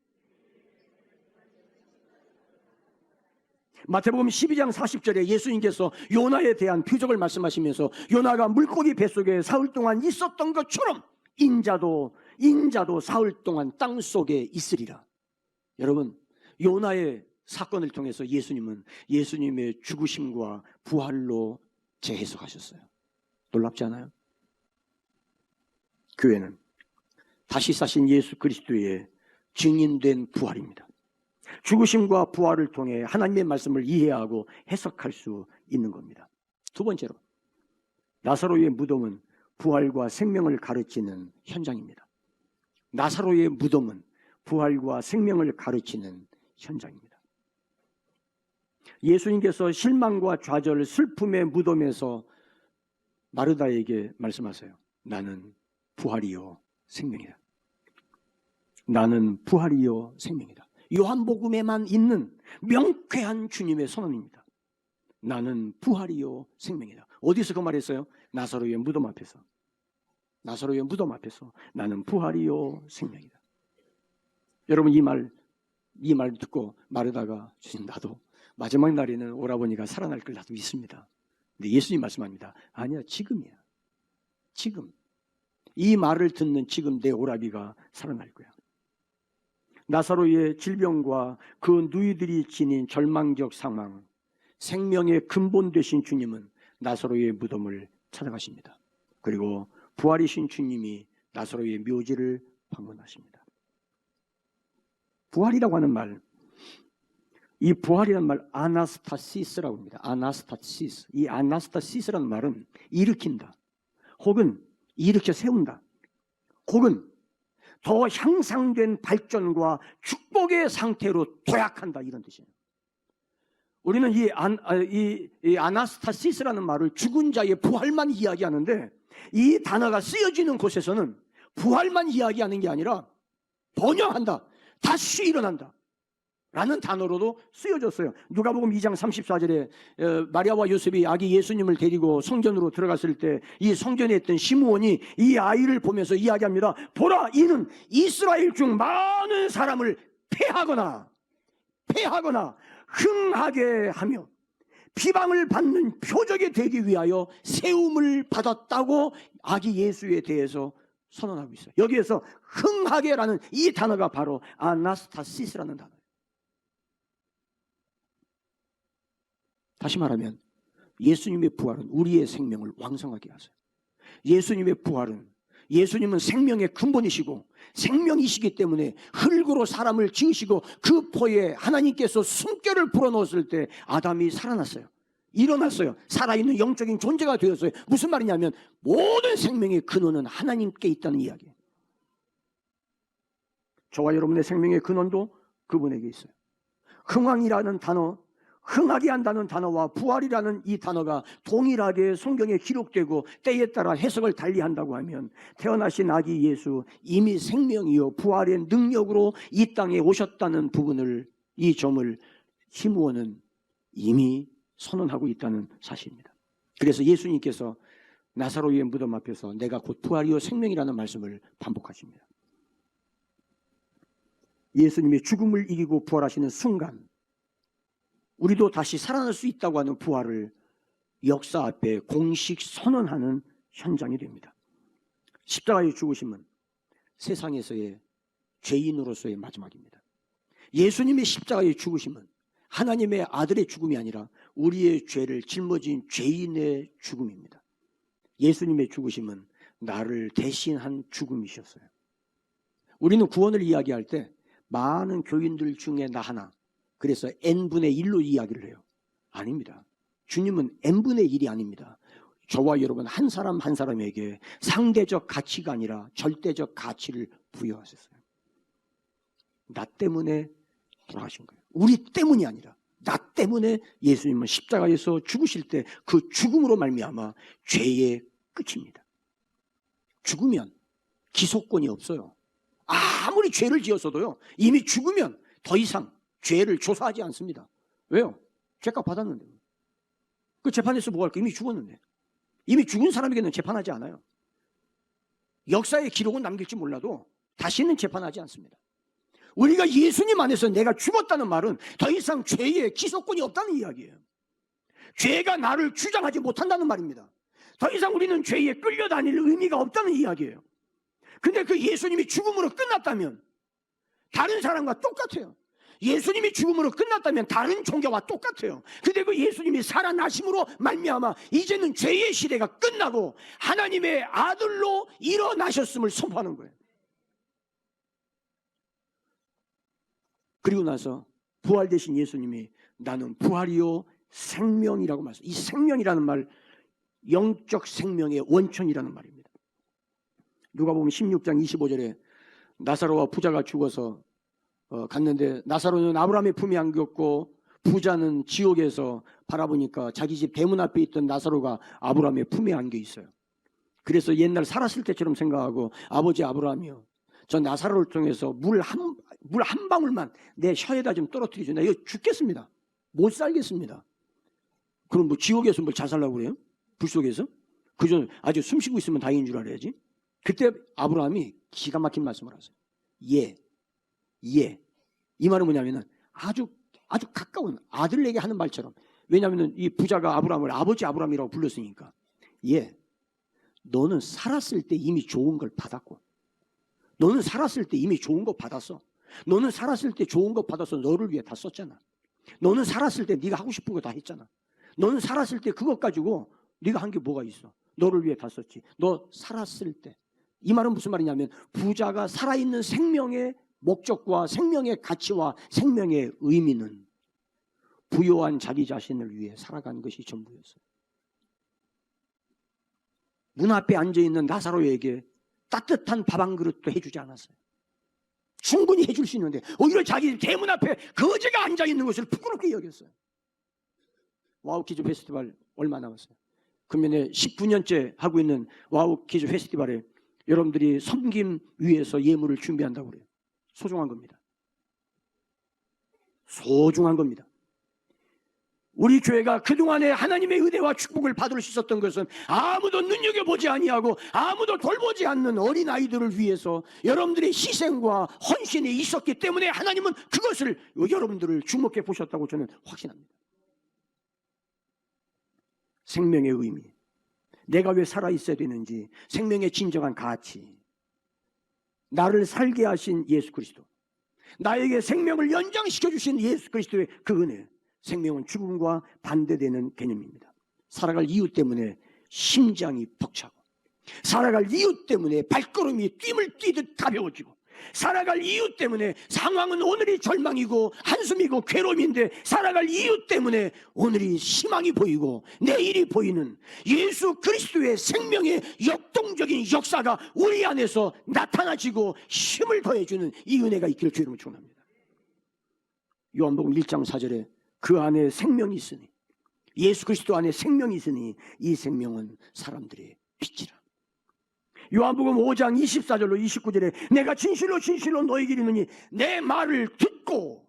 마태복음 12장 40절에 예수님께서 요나에 대한 표적을 말씀하시면서 요나가 물고기 뱃속에 사흘 동안 있었던 것처럼 인자도 사흘 동안 땅속에 있으리라. 여러분, 요나의 사건을 통해서 예수님은 예수님의 죽으심과 부활로 재해석하셨어요. 놀랍지 않아요? 교회는 다시 사신 예수 그리스도의 증인된 부활입니다. 죽으심과 부활을 통해 하나님의 말씀을 이해하고 해석할 수 있는 겁니다. 두 번째로, 나사로의 무덤은 부활과 생명을 가르치는 현장입니다. 나사로의 무덤은 부활과 생명을 가르치는 현장입니다. 예수님께서 실망과 좌절, 슬픔의 무덤에서 마르다에게 말씀하세요. 나는 부활이요 생명이다. 나는 부활이요 생명이다. 요한복음에만 있는 명쾌한 주님의 선언입니다. 나는 부활이요 생명이다. 어디서 그 말했어요? 나사로의 무덤 앞에서. 나사로의 무덤 앞에서 나는 부활이요 생명이다. 여러분 이 말 듣고 마르다가 주님 나도 마지막 날에는 오라버니가 살아날 걸 나도 믿습니다. 근데 예수님 말씀합니다. 아니야, 지금이야. 지금. 이 말을 듣는 지금 내 오라비가 살아날 거야. 나사로의 질병과 그 누이들이 지닌 절망적 상황, 생명의 근본 되신 주님은 나사로의 무덤을 찾아가십니다. 그리고 부활이신 주님이 나사로의 묘지를 방문하십니다. 부활이라고 하는 말, 이 부활이라는 말 아나스타시스라고 합니다. 아나스타시스. 이 아나스타시스라는 말은 일으킨다, 혹은 일으켜 세운다, 혹은 더 향상된 발전과 축복의 상태로 도약한다, 이런 뜻이에요. 우리는 이 아나스타시스라는 말을 죽은 자의 부활만 이야기하는데, 이 단어가 쓰여지는 곳에서는 부활만 이야기하는 게 아니라 번영한다, 다시 일어난다 라는 단어로도 쓰여졌어요. 누가복음 2장 34절에 마리아와 요셉이 아기 예수님을 데리고 성전으로 들어갔을 때 이 성전에 있던 시므온이 이 아이를 보면서 이야기합니다. 보라, 이는 이스라엘 중 많은 사람을 패하거나 흥하게 하며 비방을 받는 표적이 되기 위하여 세움을 받았다고 아기 예수에 대해서 선언하고 있어요. 여기에서 흥하게라는 이 단어가 바로 아나스타시스라는 단어예요. 다시 말하면 예수님의 부활은 우리의 생명을 왕성하게 하세요. 예수님의 부활은, 예수님은 생명의 근본이시고 생명이시기 때문에 흙으로 사람을 지으시고 그 포에 하나님께서 숨결을 불어넣었을 때 아담이 살아났어요. 일어났어요. 살아있는 영적인 존재가 되었어요. 무슨 말이냐면 모든 생명의 근원은 하나님께 있다는 이야기예요. 저와 여러분의 생명의 근원도 그분에게 있어요. 흥왕이라는 단어, 흥하게 한다는 단어와 부활이라는 이 단어가 동일하게 성경에 기록되고 때에 따라 해석을 달리한다고 하면 태어나신 아기 예수, 이미 생명이요 부활의 능력으로 이 땅에 오셨다는 부분을, 이 점을 시므온은 이미 선언하고 있다는 사실입니다. 그래서 예수님께서 나사로의 무덤 앞에서 내가 곧 부활이요 생명이라는 말씀을 반복하십니다. 예수님이 죽음을 이기고 부활하시는 순간 우리도 다시 살아날 수 있다고 하는 부활을 역사 앞에 공식 선언하는 현장이 됩니다. 십자가의 죽으심은 세상에서의 죄인으로서의 마지막입니다. 예수님의 십자가의 죽으심은 하나님의 아들의 죽음이 아니라 우리의 죄를 짊어진 죄인의 죽음입니다. 예수님의 죽으심은 나를 대신한 죽음이셨어요. 우리는 구원을 이야기할 때 많은 교인들 중에 나 하나, 그래서 n분의 1로 이야기를 해요. 아닙니다. 주님은 n분의 1이 아닙니다. 저와 여러분 한 사람 한 사람에게 상대적 가치가 아니라 절대적 가치를 부여하셨어요. 나 때문에 돌아가신 거예요. 우리 때문이 아니라 나 때문에 예수님은 십자가에서 죽으실 때 그 죽음으로 말미암아 죄의 끝입니다. 죽으면 기소권이 없어요. 아무리 죄를 지었어도요, 이미 죽으면 더 이상 죄를 조사하지 않습니다. 왜요? 죄값 받았는데. 그 재판에서 뭐 할까? 이미 죽었는데. 이미 죽은 사람에게는 재판하지 않아요. 역사의 기록은 남길지 몰라도 다시는 재판하지 않습니다. 우리가 예수님 안에서 내가 죽었다는 말은 더 이상 죄의 기소권이 없다는 이야기예요. 죄가 나를 주장하지 못한다는 말입니다. 더 이상 우리는 죄에 끌려다닐 의미가 없다는 이야기예요. 근데 그 예수님이 죽음으로 끝났다면 다른 사람과 똑같아요. 예수님이 죽음으로 끝났다면 다른 종교와 똑같아요. 근데 그 예수님이 살아나심으로 말미암아 이제는 죄의 시대가 끝나고 하나님의 아들로 일어나셨음을 선포하는 거예요. 그리고 나서 부활되신 예수님이 나는 부활이요 생명이라고 말씀하셨어요. 이 생명이라는 말, 영적 생명의 원천이라는 말입니다. 누가복음 16장 25절에 나사로와 부자가 죽어서 갔는데 나사로는 아브라함의 품에 안겼고 부자는 지옥에서 바라보니까 자기 집 대문 앞에 있던 나사로가 아브라함의 품에 안겨 있어요. 그래서 옛날 살았을 때처럼 생각하고 아버지 아브라함이요, 저 나사로를 통해서 물 한 방울만 내 혀에다 좀 떨어뜨려 준다. 이거 죽겠습니다. 못 살겠습니다. 그럼 뭐 지옥에서 뭘 잘 살라고 그래요? 불 속에서? 그저 아주 숨 쉬고 있으면 다행인 줄 알아야지. 그때 아브라함이 기가 막힌 말씀을 하세요. 예. 이 말은 뭐냐면은 아주 가까운 아들에게 하는 말처럼. 왜냐하면 이 부자가 아브라함을 아버지 아브라함이라고 불렀으니까. 예. 너는 살았을 때 이미 좋은 걸 받았고, 너는 살았을 때 이미 좋은 거 받았어. 너는 살았을 때 좋은 거 받아서 너를 위해 다 썼잖아. 너는 살았을 때 네가 하고 싶은 거 다 했잖아. 너는 살았을 때 그것 가지고 네가 한 게 뭐가 있어? 너를 위해 다 썼지. 너 살았을 때. 이 말은 무슨 말이냐면 부자가 살아있는 생명의 목적과 생명의 가치와 생명의 의미는 부요한 자기 자신을 위해 살아간 것이 전부였어요. 문 앞에 앉아있는 나사로에게 따뜻한 밥 한 그릇도 해주지 않았어요. 충분히 해줄 수 있는데 오히려 자기 대문 앞에 거지가 앉아있는 것을 부끄럽게 여겼어요. 와우 키즈 페스티벌 얼마 남았어요? 금년에 19년째 하고 있는 와우 키즈 페스티벌에 여러분들이 섬김 위해서 예물을 준비한다고 그래요. 소중한 겁니다. 소중한 겁니다. 우리 교회가 그동안에 하나님의 은혜와 축복을 받을 수 있었던 것은 아무도 눈여겨보지 아니하고 아무도 돌보지 않는 어린아이들을 위해서 여러분들의 희생과 헌신이 있었기 때문에 하나님은 그것을 여러분들을 주목해 보셨다고 저는 확신합니다. 생명의 의미, 내가 왜 살아있어야 되는지, 생명의 진정한 가치, 나를 살게 하신 예수 그리스도, 나에게 생명을 연장시켜 주신 예수 그리스도의 그 은혜. 생명은 죽음과 반대되는 개념입니다. 살아갈 이유 때문에 심장이 벅차고, 살아갈 이유 때문에 발걸음이 뜀을 뛰듯 가벼워지고, 살아갈 이유 때문에 상황은 오늘이 절망이고 한숨이고 괴로움인데 살아갈 이유 때문에 오늘이 희망이 보이고 내일이 보이는 예수 그리스도의 생명의 역동적인 역사가 우리 안에서 나타나지고 힘을 더해주는 이 은혜가 있기를 주의 이름으로 축원합니다. 요한복음 1장 4절에 그 안에 생명이 있으니, 예수 그리스도 안에 생명이 있으니 이 생명은 사람들의 빛이라. 요한복음 5장 24절로 29절에 내가 진실로 진실로 너희에게 이르노니 내 말을 듣고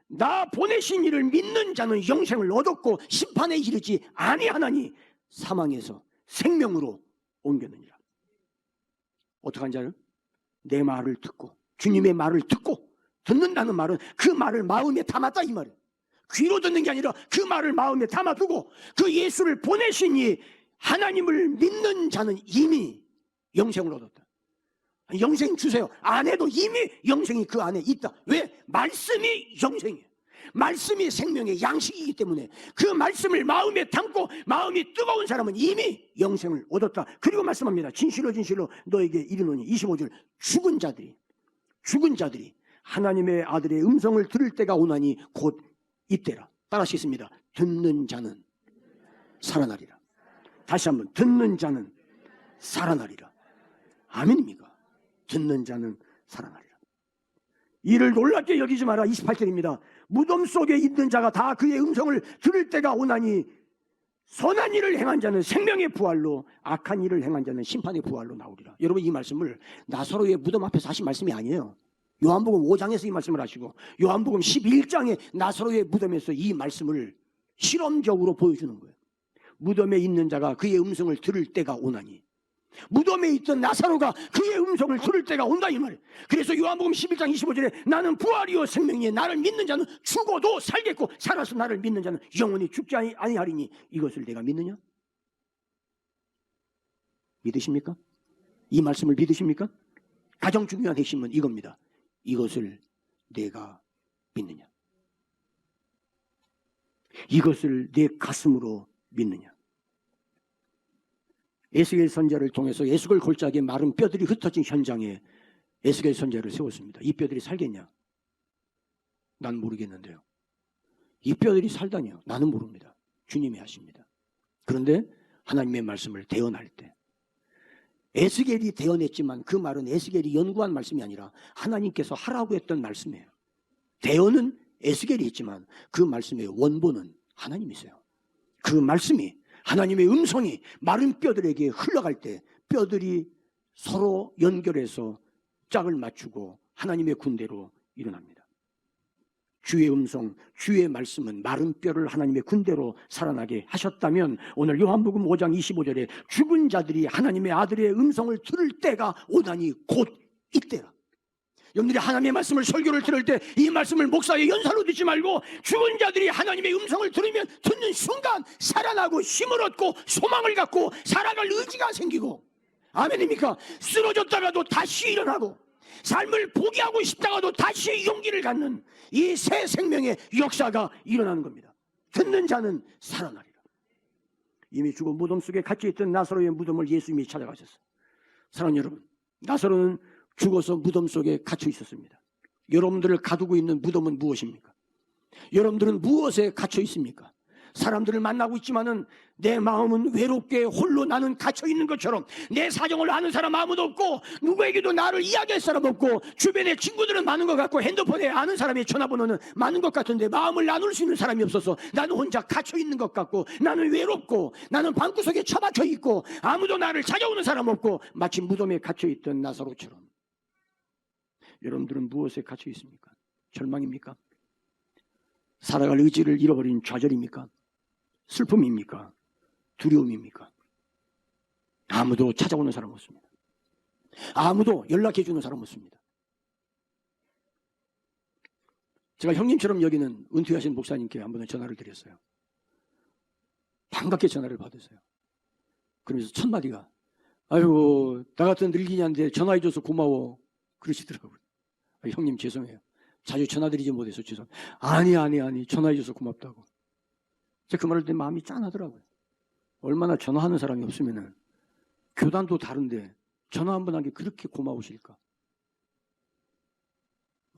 나 보내신 이를 믿는 자는 영생을 얻었고 심판에 이르지 아니하나니 사망에서 생명으로 옮겼느니라. 어떻게 한 자를? 내 말을 듣고, 주님의 말을 듣고, 듣는다는 말은 그 말을 마음에 담았다 이 말이에요. 귀로 듣는 게 아니라 그 말을 마음에 담아두고 그 예수를 보내시니 하나님을 믿는 자는 이미 영생을 얻었다. 영생 주세요. 안 해도 이미 영생이 그 안에 있다. 왜? 말씀이 영생이에요. 말씀이 생명의 양식이기 때문에 그 말씀을 마음에 담고 마음이 뜨거운 사람은 이미 영생을 얻었다. 그리고 말씀합니다. 진실로 진실로 너에게 이르노니 25절 죽은 자들이 하나님의 아들의 음성을 들을 때가 오나니 곧 이때라. 따라하시겠습니다. 듣는 자는 살아나리라. 다시 한번 듣는 자는 살아나리라. 아멘입니까? 듣는 자는 살아나리라. 이를 놀랍게 여기지 마라. 28절입니다. 무덤 속에 있는 자가 다 그의 음성을 들을 때가 오나니 선한 일을 행한 자는 생명의 부활로, 악한 일을 행한 자는 심판의 부활로 나오리라. 여러분, 이 말씀을 나사로의 무덤 앞에서 하신 말씀이 아니에요. 요한복음 5장에서 이 말씀을 하시고 요한복음 11장에 나사로의 무덤에서 이 말씀을 실험적으로 보여주는 거예요. 무덤에 있는 자가 그의 음성을 들을 때가 오나니, 무덤에 있던 나사로가 그의 음성을 들을 때가 온다 이 말이에요. 그래서 요한복음 11장 25절에 나는 부활이요 생명이니 나를 믿는 자는 죽어도 살겠고 살아서 나를 믿는 자는 영원히 죽지 아니하리니 이것을 내가 믿느냐? 믿으십니까? 이 말씀을 믿으십니까? 가장 중요한 핵심은 이겁니다. 이것을 내가 믿느냐? 이것을 내 가슴으로 믿느냐? 에스겔 선지자를 통해서 에스겔 골짜기에 마른 뼈들이 흩어진 현장에 에스겔 선지자를 세웠습니다. 이 뼈들이 살겠냐? 난 모르겠는데요. 이 뼈들이 살다니요? 나는 모릅니다. 주님이 하십니다. 그런데 하나님의 말씀을 대언할 때 에스겔이 대언했지만 그 말은 에스겔이 연구한 말씀이 아니라 하나님께서 하라고 했던 말씀이에요. 대언은 에스겔이 했지만 그 말씀의 원본은 하나님이세요. 그 말씀이, 하나님의 음성이 마른 뼈들에게 흘러갈 때 뼈들이 서로 연결해서 짝을 맞추고 하나님의 군대로 일어납니다. 주의 음성, 주의 말씀은 마른 뼈를 하나님의 군대로 살아나게 하셨다면 오늘 요한복음 5장 25절에 죽은 자들이 하나님의 아들의 음성을 들을 때가 오다니 곧 이때라. 여러분들이 하나님의 말씀을 설교를 들을 때 이 말씀을 목사의 연사로 듣지 말고 죽은 자들이 하나님의 음성을 들으면 듣는 순간 살아나고 힘을 얻고 소망을 갖고 살아갈 의지가 생기고, 아멘입니까? 쓰러졌다가도 다시 일어나고 삶을 포기하고 싶다가도 다시 용기를 갖는 이 새 생명의 역사가 일어나는 겁니다. 듣는 자는 살아나리라. 이미 죽어 무덤 속에 갇혀있던 나사로의 무덤을 예수님이 찾아가셨어요. 사랑하는 여러분, 나사로는 죽어서 무덤 속에 갇혀 있었습니다. 여러분들을 가두고 있는 무덤은 무엇입니까? 여러분들은 무엇에 갇혀 있습니까? 사람들을 만나고 있지만은 내 마음은 외롭게 홀로 나는 갇혀 있는 것처럼, 내 사정을 아는 사람 아무도 없고 누구에게도 나를 이야기할 사람 없고 주변에 친구들은 많은 것 같고 핸드폰에 아는 사람의 전화번호는 많은 것 같은데 마음을 나눌 수 있는 사람이 없어서 나는 혼자 갇혀 있는 것 같고, 나는 외롭고 나는 방구석에 처박혀 있고 아무도 나를 찾아오는 사람 없고, 마치 무덤에 갇혀 있던 나사로처럼. 여러분들은 무엇에 갇혀 있습니까? 절망입니까? 살아갈 의지를 잃어버린 좌절입니까? 슬픔입니까? 두려움입니까? 아무도 찾아오는 사람 없습니다. 아무도 연락해 주는 사람 없습니다. 제가 형님처럼 여기는 은퇴하신 목사님께 한 번은 전화를 드렸어요. 반갑게 전화를 받으세요. 그러면서 첫 마디가 아이고 나 같은 늙은이한테 전화해줘서 고마워 그러시더라고요. 형님 죄송해요. 자주 전화드리지 못해서 죄송해요. 아니 전화해줘서 고맙다고. 제가 그 말을 듣는 마음이 짠하더라고요. 얼마나 전화하는 사람이 없으면은 교단도 다른데 전화 한 번 한 게 그렇게 고마우실까?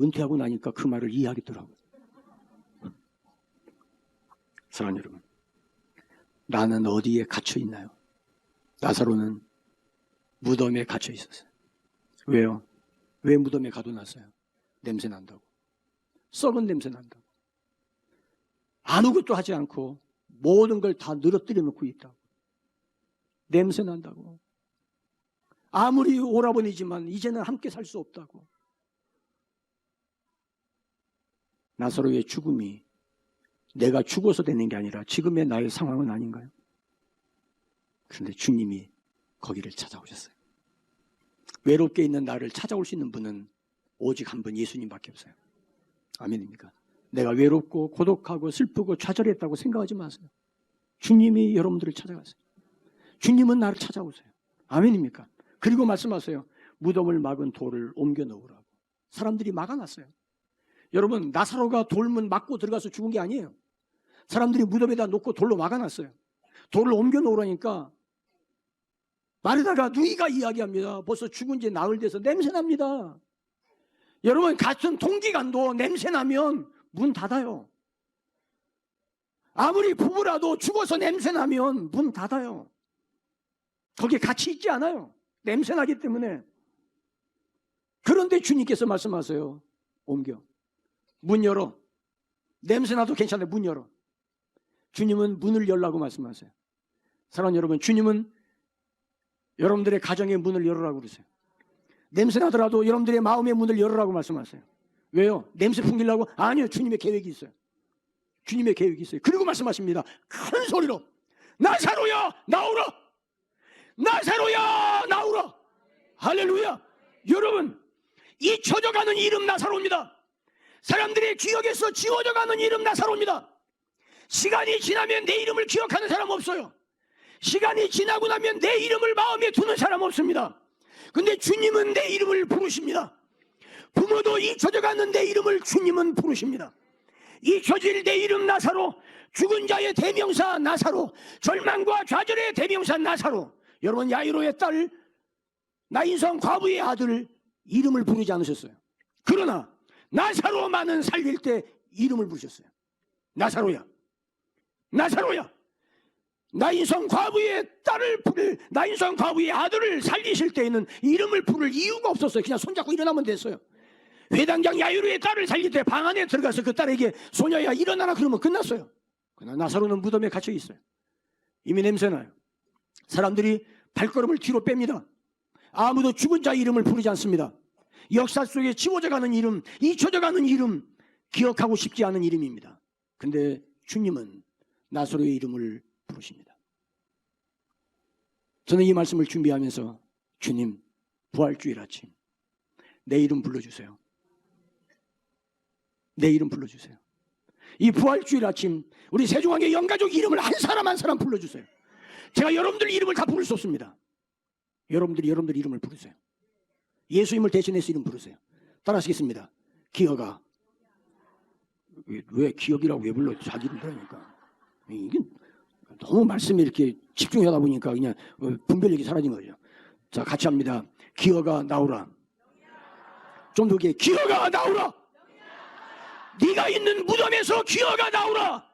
은퇴하고 나니까 그 말을 이해하겠더라고요. 사랑하는 여러분, 나는 어디에 갇혀 있나요? 나사로는 무덤에 갇혀 있었어요. 왜요? 왜 무덤에 가둬놨어요? 냄새 난다고. 썩은 냄새 난다고. 아무것도 하지 않고 모든 걸 다 늘어뜨려 놓고 있다고. 냄새 난다고. 아무리 오라버니지만 이제는 함께 살 수 없다고. 나사로의 죽음이 내가 죽어서 되는 게 아니라 지금의 나의 상황은 아닌가요? 그런데 주님이 거기를 찾아오셨어요. 외롭게 있는 나를 찾아올 수 있는 분은 오직 한 분, 예수님밖에 없어요. 아멘입니까? 내가 외롭고 고독하고 슬프고 좌절했다고 생각하지 마세요. 주님이 여러분들을 찾아가세요. 주님은 나를 찾아오세요. 아멘입니까? 그리고 말씀하세요. 무덤을 막은 돌을 옮겨 놓으라고. 사람들이 막아놨어요. 여러분, 나사로가 돌문 막고 들어가서 죽은 게 아니에요. 사람들이 무덤에다 놓고 돌로 막아놨어요. 돌을 옮겨 놓으라니까 말에다가 누이가 이야기합니다. 벌써 죽은 지 나흘 돼서 냄새 납니다. 여러분, 같은 동기간도 냄새 나면 문 닫아요. 아무리 부부라도 죽어서 냄새 나면 문 닫아요. 거기에 같이 있지 않아요. 냄새 나기 때문에. 그런데 주님께서 말씀하세요. 옮겨. 문 열어. 냄새 나도 괜찮아요. 문 열어. 주님은 문을 열라고 말씀하세요. 사랑하는 여러분, 주님은 여러분들의 가정의 문을 열으라고 그러세요. 냄새 나더라도 여러분들의 마음의 문을 열으라고 말씀하세요. 왜요? 냄새 풍기려고? 아니요. 주님의 계획이 있어요. 주님의 계획이 있어요. 그리고 말씀하십니다. 큰 소리로 나사로야 나오라. 나사로야 나오라. 할렐루야. 여러분, 잊혀져가는 이름 나사로입니다. 사람들의 기억에서 지워져가는 이름 나사로입니다. 시간이 지나면 내 이름을 기억하는 사람 없어요. 시간이 지나고 나면 내 이름을 마음에 두는 사람 없습니다. 근데 주님은 내 이름을 부르십니다. 부모도 잊혀져가는 내 이름을 주님은 부르십니다. 잊혀질 내 이름 나사로, 죽은 자의 대명사 나사로, 절망과 좌절의 대명사 나사로. 여러분, 야이로의 딸 나인성 과부의 아들 이름을 부르지 않으셨어요. 그러나 나사로만은 살릴 때 이름을 부르셨어요. 나사로야, 나사로야. 나인성 과부의 딸을 부를, 나인성 과부의 아들을 살리실 때에는 이름을 부를 이유가 없었어요. 그냥 손잡고 일어나면 됐어요. 회당장 야이로의 딸을 살릴 때 방 안에 들어가서 그 딸에게 소녀야 일어나라 그러면 끝났어요. 그러나 나사로는 무덤에 갇혀 있어요. 이미 냄새나요. 사람들이 발걸음을 뒤로 뺍니다. 아무도 죽은 자 이름을 부르지 않습니다. 역사 속에 지워져가는 이름, 잊혀져가는 이름, 기억하고 싶지 않은 이름입니다. 근데 주님은 나사로의 이름을 부르십니다. 저는 이 말씀을 준비하면서 주님, 부활주일 아침 내 이름 불러주세요. 내 이름 불러주세요. 이 부활주일 아침 우리 세종왕의 영가족 이름을 한 사람 한 사람 불러주세요. 제가 여러분들 이름을 다 부를 수 없습니다. 여러분들 이름을 부르세요. 예수님을 대신해서 이름 부르세요. 따라하시겠습니다. 기어가. 왜 기억이라고 왜 불러? 자기 이름 부르니까. 이게 너무 말씀에 이렇게 집중하다 보니까 그냥 분별력이 사라진 거죠. 자, 같이 합니다. 기어가 나오라. 좀 더 기어가 나오라. 네가 있는 무덤에서 기어가 나오라.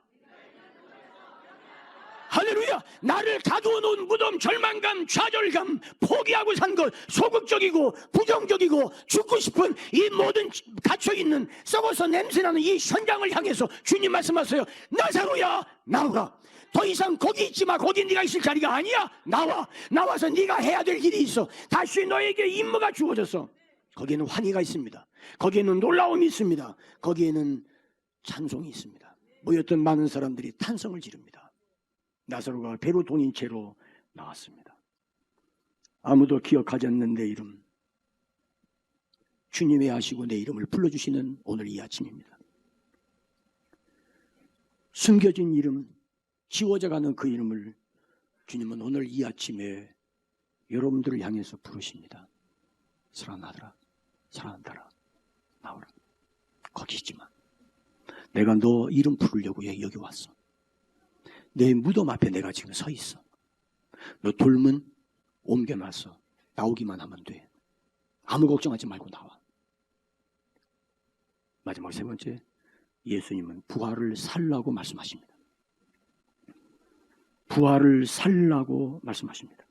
할렐루야. 나를 가두어 놓은 무덤, 절망감, 좌절감, 포기하고 산 것, 소극적이고 부정적이고 죽고 싶은 이 모든 갇혀있는 썩어서 냄새나는 이 현장을 향해서 주님 말씀하세요. 나사로야 나오라. 더 이상 거기 있지 마. 거기 네가 있을 자리가 아니야. 나와서 네가 해야 될 일이 있어. 다시 너에게 임무가 주어졌어. 거기에는 환희가 있습니다. 거기에는 놀라움이 있습니다. 거기에는 찬송이 있습니다. 모였던 많은 사람들이 탄성을 지릅니다. 나사로가 배로 동인 채로 나왔습니다. 아무도 기억하지 않는 내 이름, 주님의 아시고 내 이름을 불러주시는 오늘 이 아침입니다. 숨겨진 이름, 지워져가는 그 이름을 주님은 오늘 이 아침에 여러분들을 향해서 부르십니다. 사랑하더라, 사랑한다라, 나오라. 거기 있지만 내가 너 이름 부르려고 여기 왔어. 내 무덤 앞에 내가 지금 서 있어. 너 돌문 옮겨놨어. 나오기만 하면 돼. 아무 걱정하지 말고 나와. 마지막 세 번째, 예수님은 부활을 살라고 말씀하십니다. 부활을 살라고 말씀하십니다.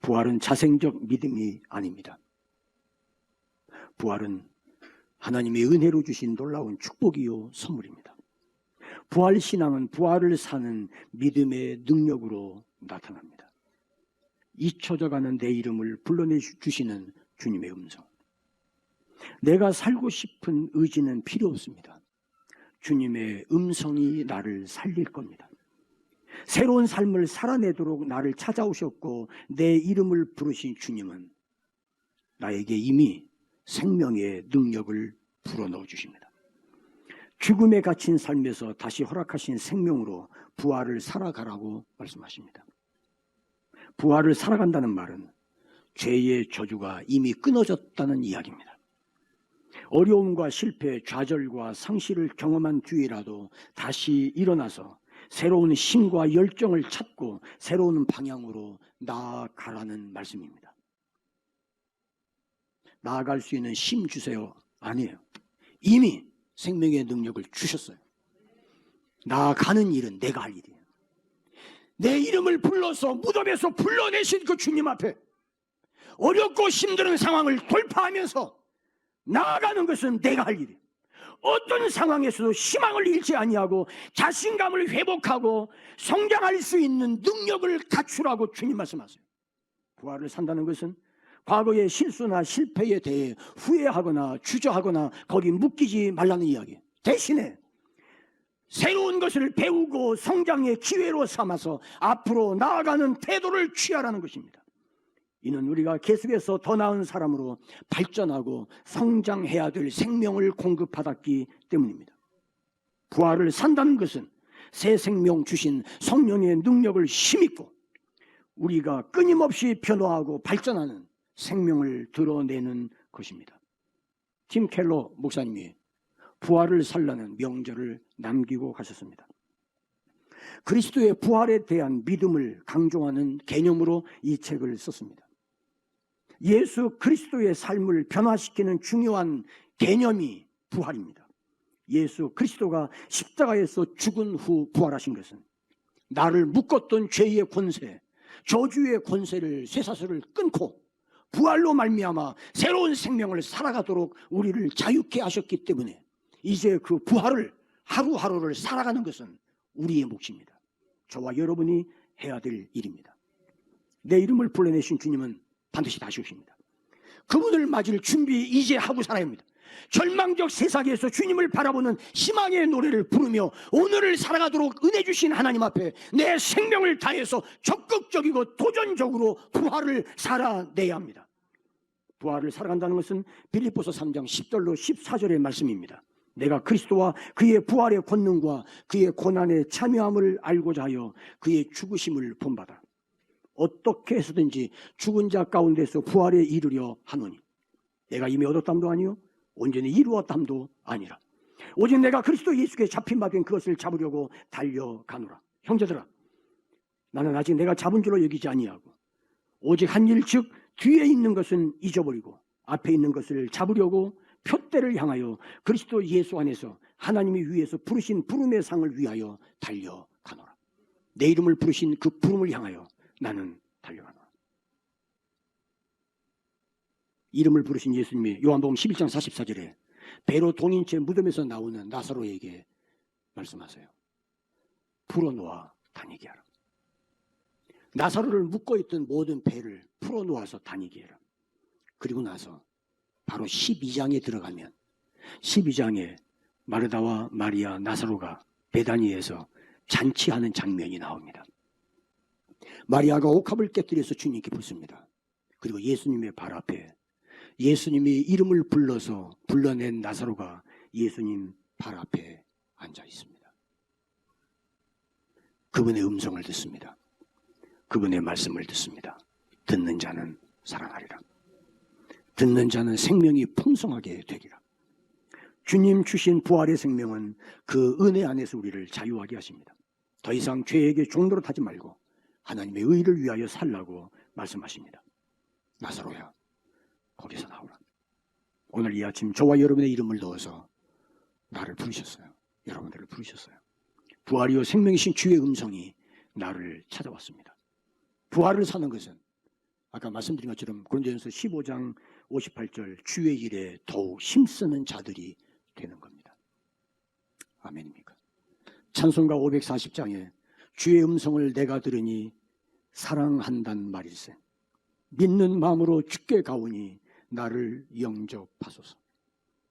부활은 자생적 믿음이 아닙니다. 부활은 하나님의 은혜로 주신 놀라운 축복이요 선물입니다. 부활신앙은 부활을 사는 믿음의 능력으로 나타납니다. 잊혀져가는 내 이름을 불러내주시는 주님의 음성. 내가 살고 싶은 의지는 필요 없습니다. 주님의 음성이 나를 살릴 겁니다. 새로운 삶을 살아내도록 나를 찾아오셨고 내 이름을 부르신 주님은 나에게 이미 생명의 능력을 불어넣어 주십니다. 죽음에 갇힌 삶에서 다시 허락하신 생명으로 부활을 살아가라고 말씀하십니다. 부활을 살아간다는 말은 죄의 저주가 이미 끊어졌다는 이야기입니다. 어려움과 실패, 좌절과 상실을 경험한 뒤에라도 다시 일어나서 새로운 힘과 열정을 찾고 새로운 방향으로 나아가라는 말씀입니다. 나아갈 수 있는 힘 주세요. 아니에요. 이미 생명의 능력을 주셨어요. 나아가는 일은 내가 할 일이에요. 내 이름을 불러서 무덤에서 불러내신 그 주님 앞에 어렵고 힘든 상황을 돌파하면서 나아가는 것은 내가 할 일이에요. 어떤 상황에서도 희망을 잃지 아니하고 자신감을 회복하고 성장할 수 있는 능력을 갖추라고 주님 말씀하세요. 부활을 산다는 것은 과거의 실수나 실패에 대해 후회하거나 주저하거나 거기 묶이지 말라는 이야기예요. 대신에 새로운 것을 배우고 성장의 기회로 삼아서 앞으로 나아가는 태도를 취하라는 것입니다. 이는 우리가 계속해서 더 나은 사람으로 발전하고 성장해야 될 생명을 공급받았기 때문입니다. 부활을 산다는 것은 새 생명 주신 성령의 능력을 힘입고 우리가 끊임없이 변화하고 발전하는 생명을 드러내는 것입니다. 팀 켈러 목사님이 부활을 살라는 명절을 남기고 가셨습니다. 그리스도의 부활에 대한 믿음을 강조하는 개념으로 이 책을 썼습니다. 예수 그리스도의 삶을 변화시키는 중요한 개념이 부활입니다. 예수 그리스도가 십자가에서 죽은 후 부활하신 것은 나를 묶었던 죄의 권세, 저주의 권세를 쇠사슬을 끊고 부활로 말미암아 새로운 생명을 살아가도록 우리를 자유케 하셨기 때문에 이제 그 부활을 하루하루를 살아가는 것은 우리의 몫입니다. 저와 여러분이 해야 될 일입니다. 내 이름을 불러내신 주님은 반드시 다시 오십니다. 그분을 맞을 준비 이제 하고 살아야 합니다. 절망적 세상에서 주님을 바라보는 희망의 노래를 부르며 오늘을 살아가도록 은혜 주신 하나님 앞에 내 생명을 다해서 적극적이고 도전적으로 부활을 살아내야 합니다. 부활을 살아간다는 것은 빌립보서 3장 10절로 14절의 말씀입니다. 내가 그리스도와 그의 부활의 권능과 그의 고난의 참여함을 알고자 하여 그의 죽으심을 본받아 어떻게 해서든지 죽은 자 가운데서 부활에 이르려 하노니 내가 이미 얻었담도 아니요 온전히 이루었담도 아니라 오직 내가 그리스도 예수께 잡힌 바 된 그것을 잡으려고 달려가노라. 형제들아, 나는 아직 내가 잡은 줄로 여기지 아니하고 오직 한 일 즉 뒤에 있는 것은 잊어버리고 앞에 있는 것을 잡으려고 표대를 향하여 그리스도 예수 안에서 하나님이 위에서 부르신 부름의 상을 위하여 달려가노라. 내 이름을 부르신 그 부름을 향하여 나는 달려가노라. 이름을 부르신 예수님이 요한복음 11장 44절에 배로 동인 채 무덤에서 나오는 나사로에게 말씀하세요. 풀어놓아 다니게 하라. 나사로를 묶어있던 모든 배를 풀어놓아서 다니게 해라. 그리고 나서 바로 12장에 들어가면 12장에 마르다와 마리아, 나사로가 베다니에서 잔치하는 장면이 나옵니다. 마리아가 옥합을 깨뜨려서 주님께 붓습니다. 그리고 예수님의 발 앞에 예수님이 이름을 불러서 불러낸 나사로가 예수님 발 앞에 앉아 있습니다. 그분의 음성을 듣습니다. 그분의 말씀을 듣습니다. 듣는 자는 살아나리라. 듣는 자는 생명이 풍성하게 되리라. 주님 주신 부활의 생명은 그 은혜 안에서 우리를 자유하게 하십니다. 더 이상 죄에게 종노릇 하지 말고 하나님의 의를 위하여 살라고 말씀하십니다. 나사로야, 거기서 나오라. 오늘 이 아침 저와 여러분의 이름을 넣어서 나를 부르셨어요. 여러분들을 부르셨어요. 부활이요 생명이신 주의 음성이 나를 찾아왔습니다. 부활을 사는 것은 아까 말씀드린 것처럼 고린도전서 15장 58절 주의 일에 더욱 힘쓰는 자들이 되는 겁니다. 아멘입니까? 찬송가 540장에 주의 음성을 내가 들으니 사랑한단 말일세. 믿는 마음으로 주께 가오니 나를 영접하소서.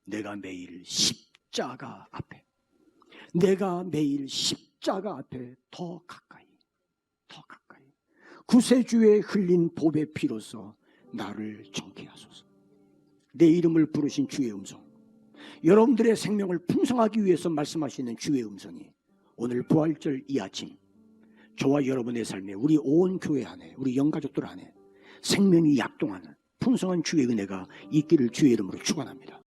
내가 매일 십자가 앞에 더 가까이 구세주에 흘린 보배 피로써 나를 정케 하소서. 내 이름을 부르신 주의 음성, 여러분들의 생명을 풍성하기 위해서 말씀하시는 주의 음성이 오늘 부활절 이 아침 저와 여러분의 삶에 우리 온 교회 안에 우리 영가족들 안에 생명이 약동하는 풍성한 주의 은혜가 있기를 주의 이름으로 축원합니다.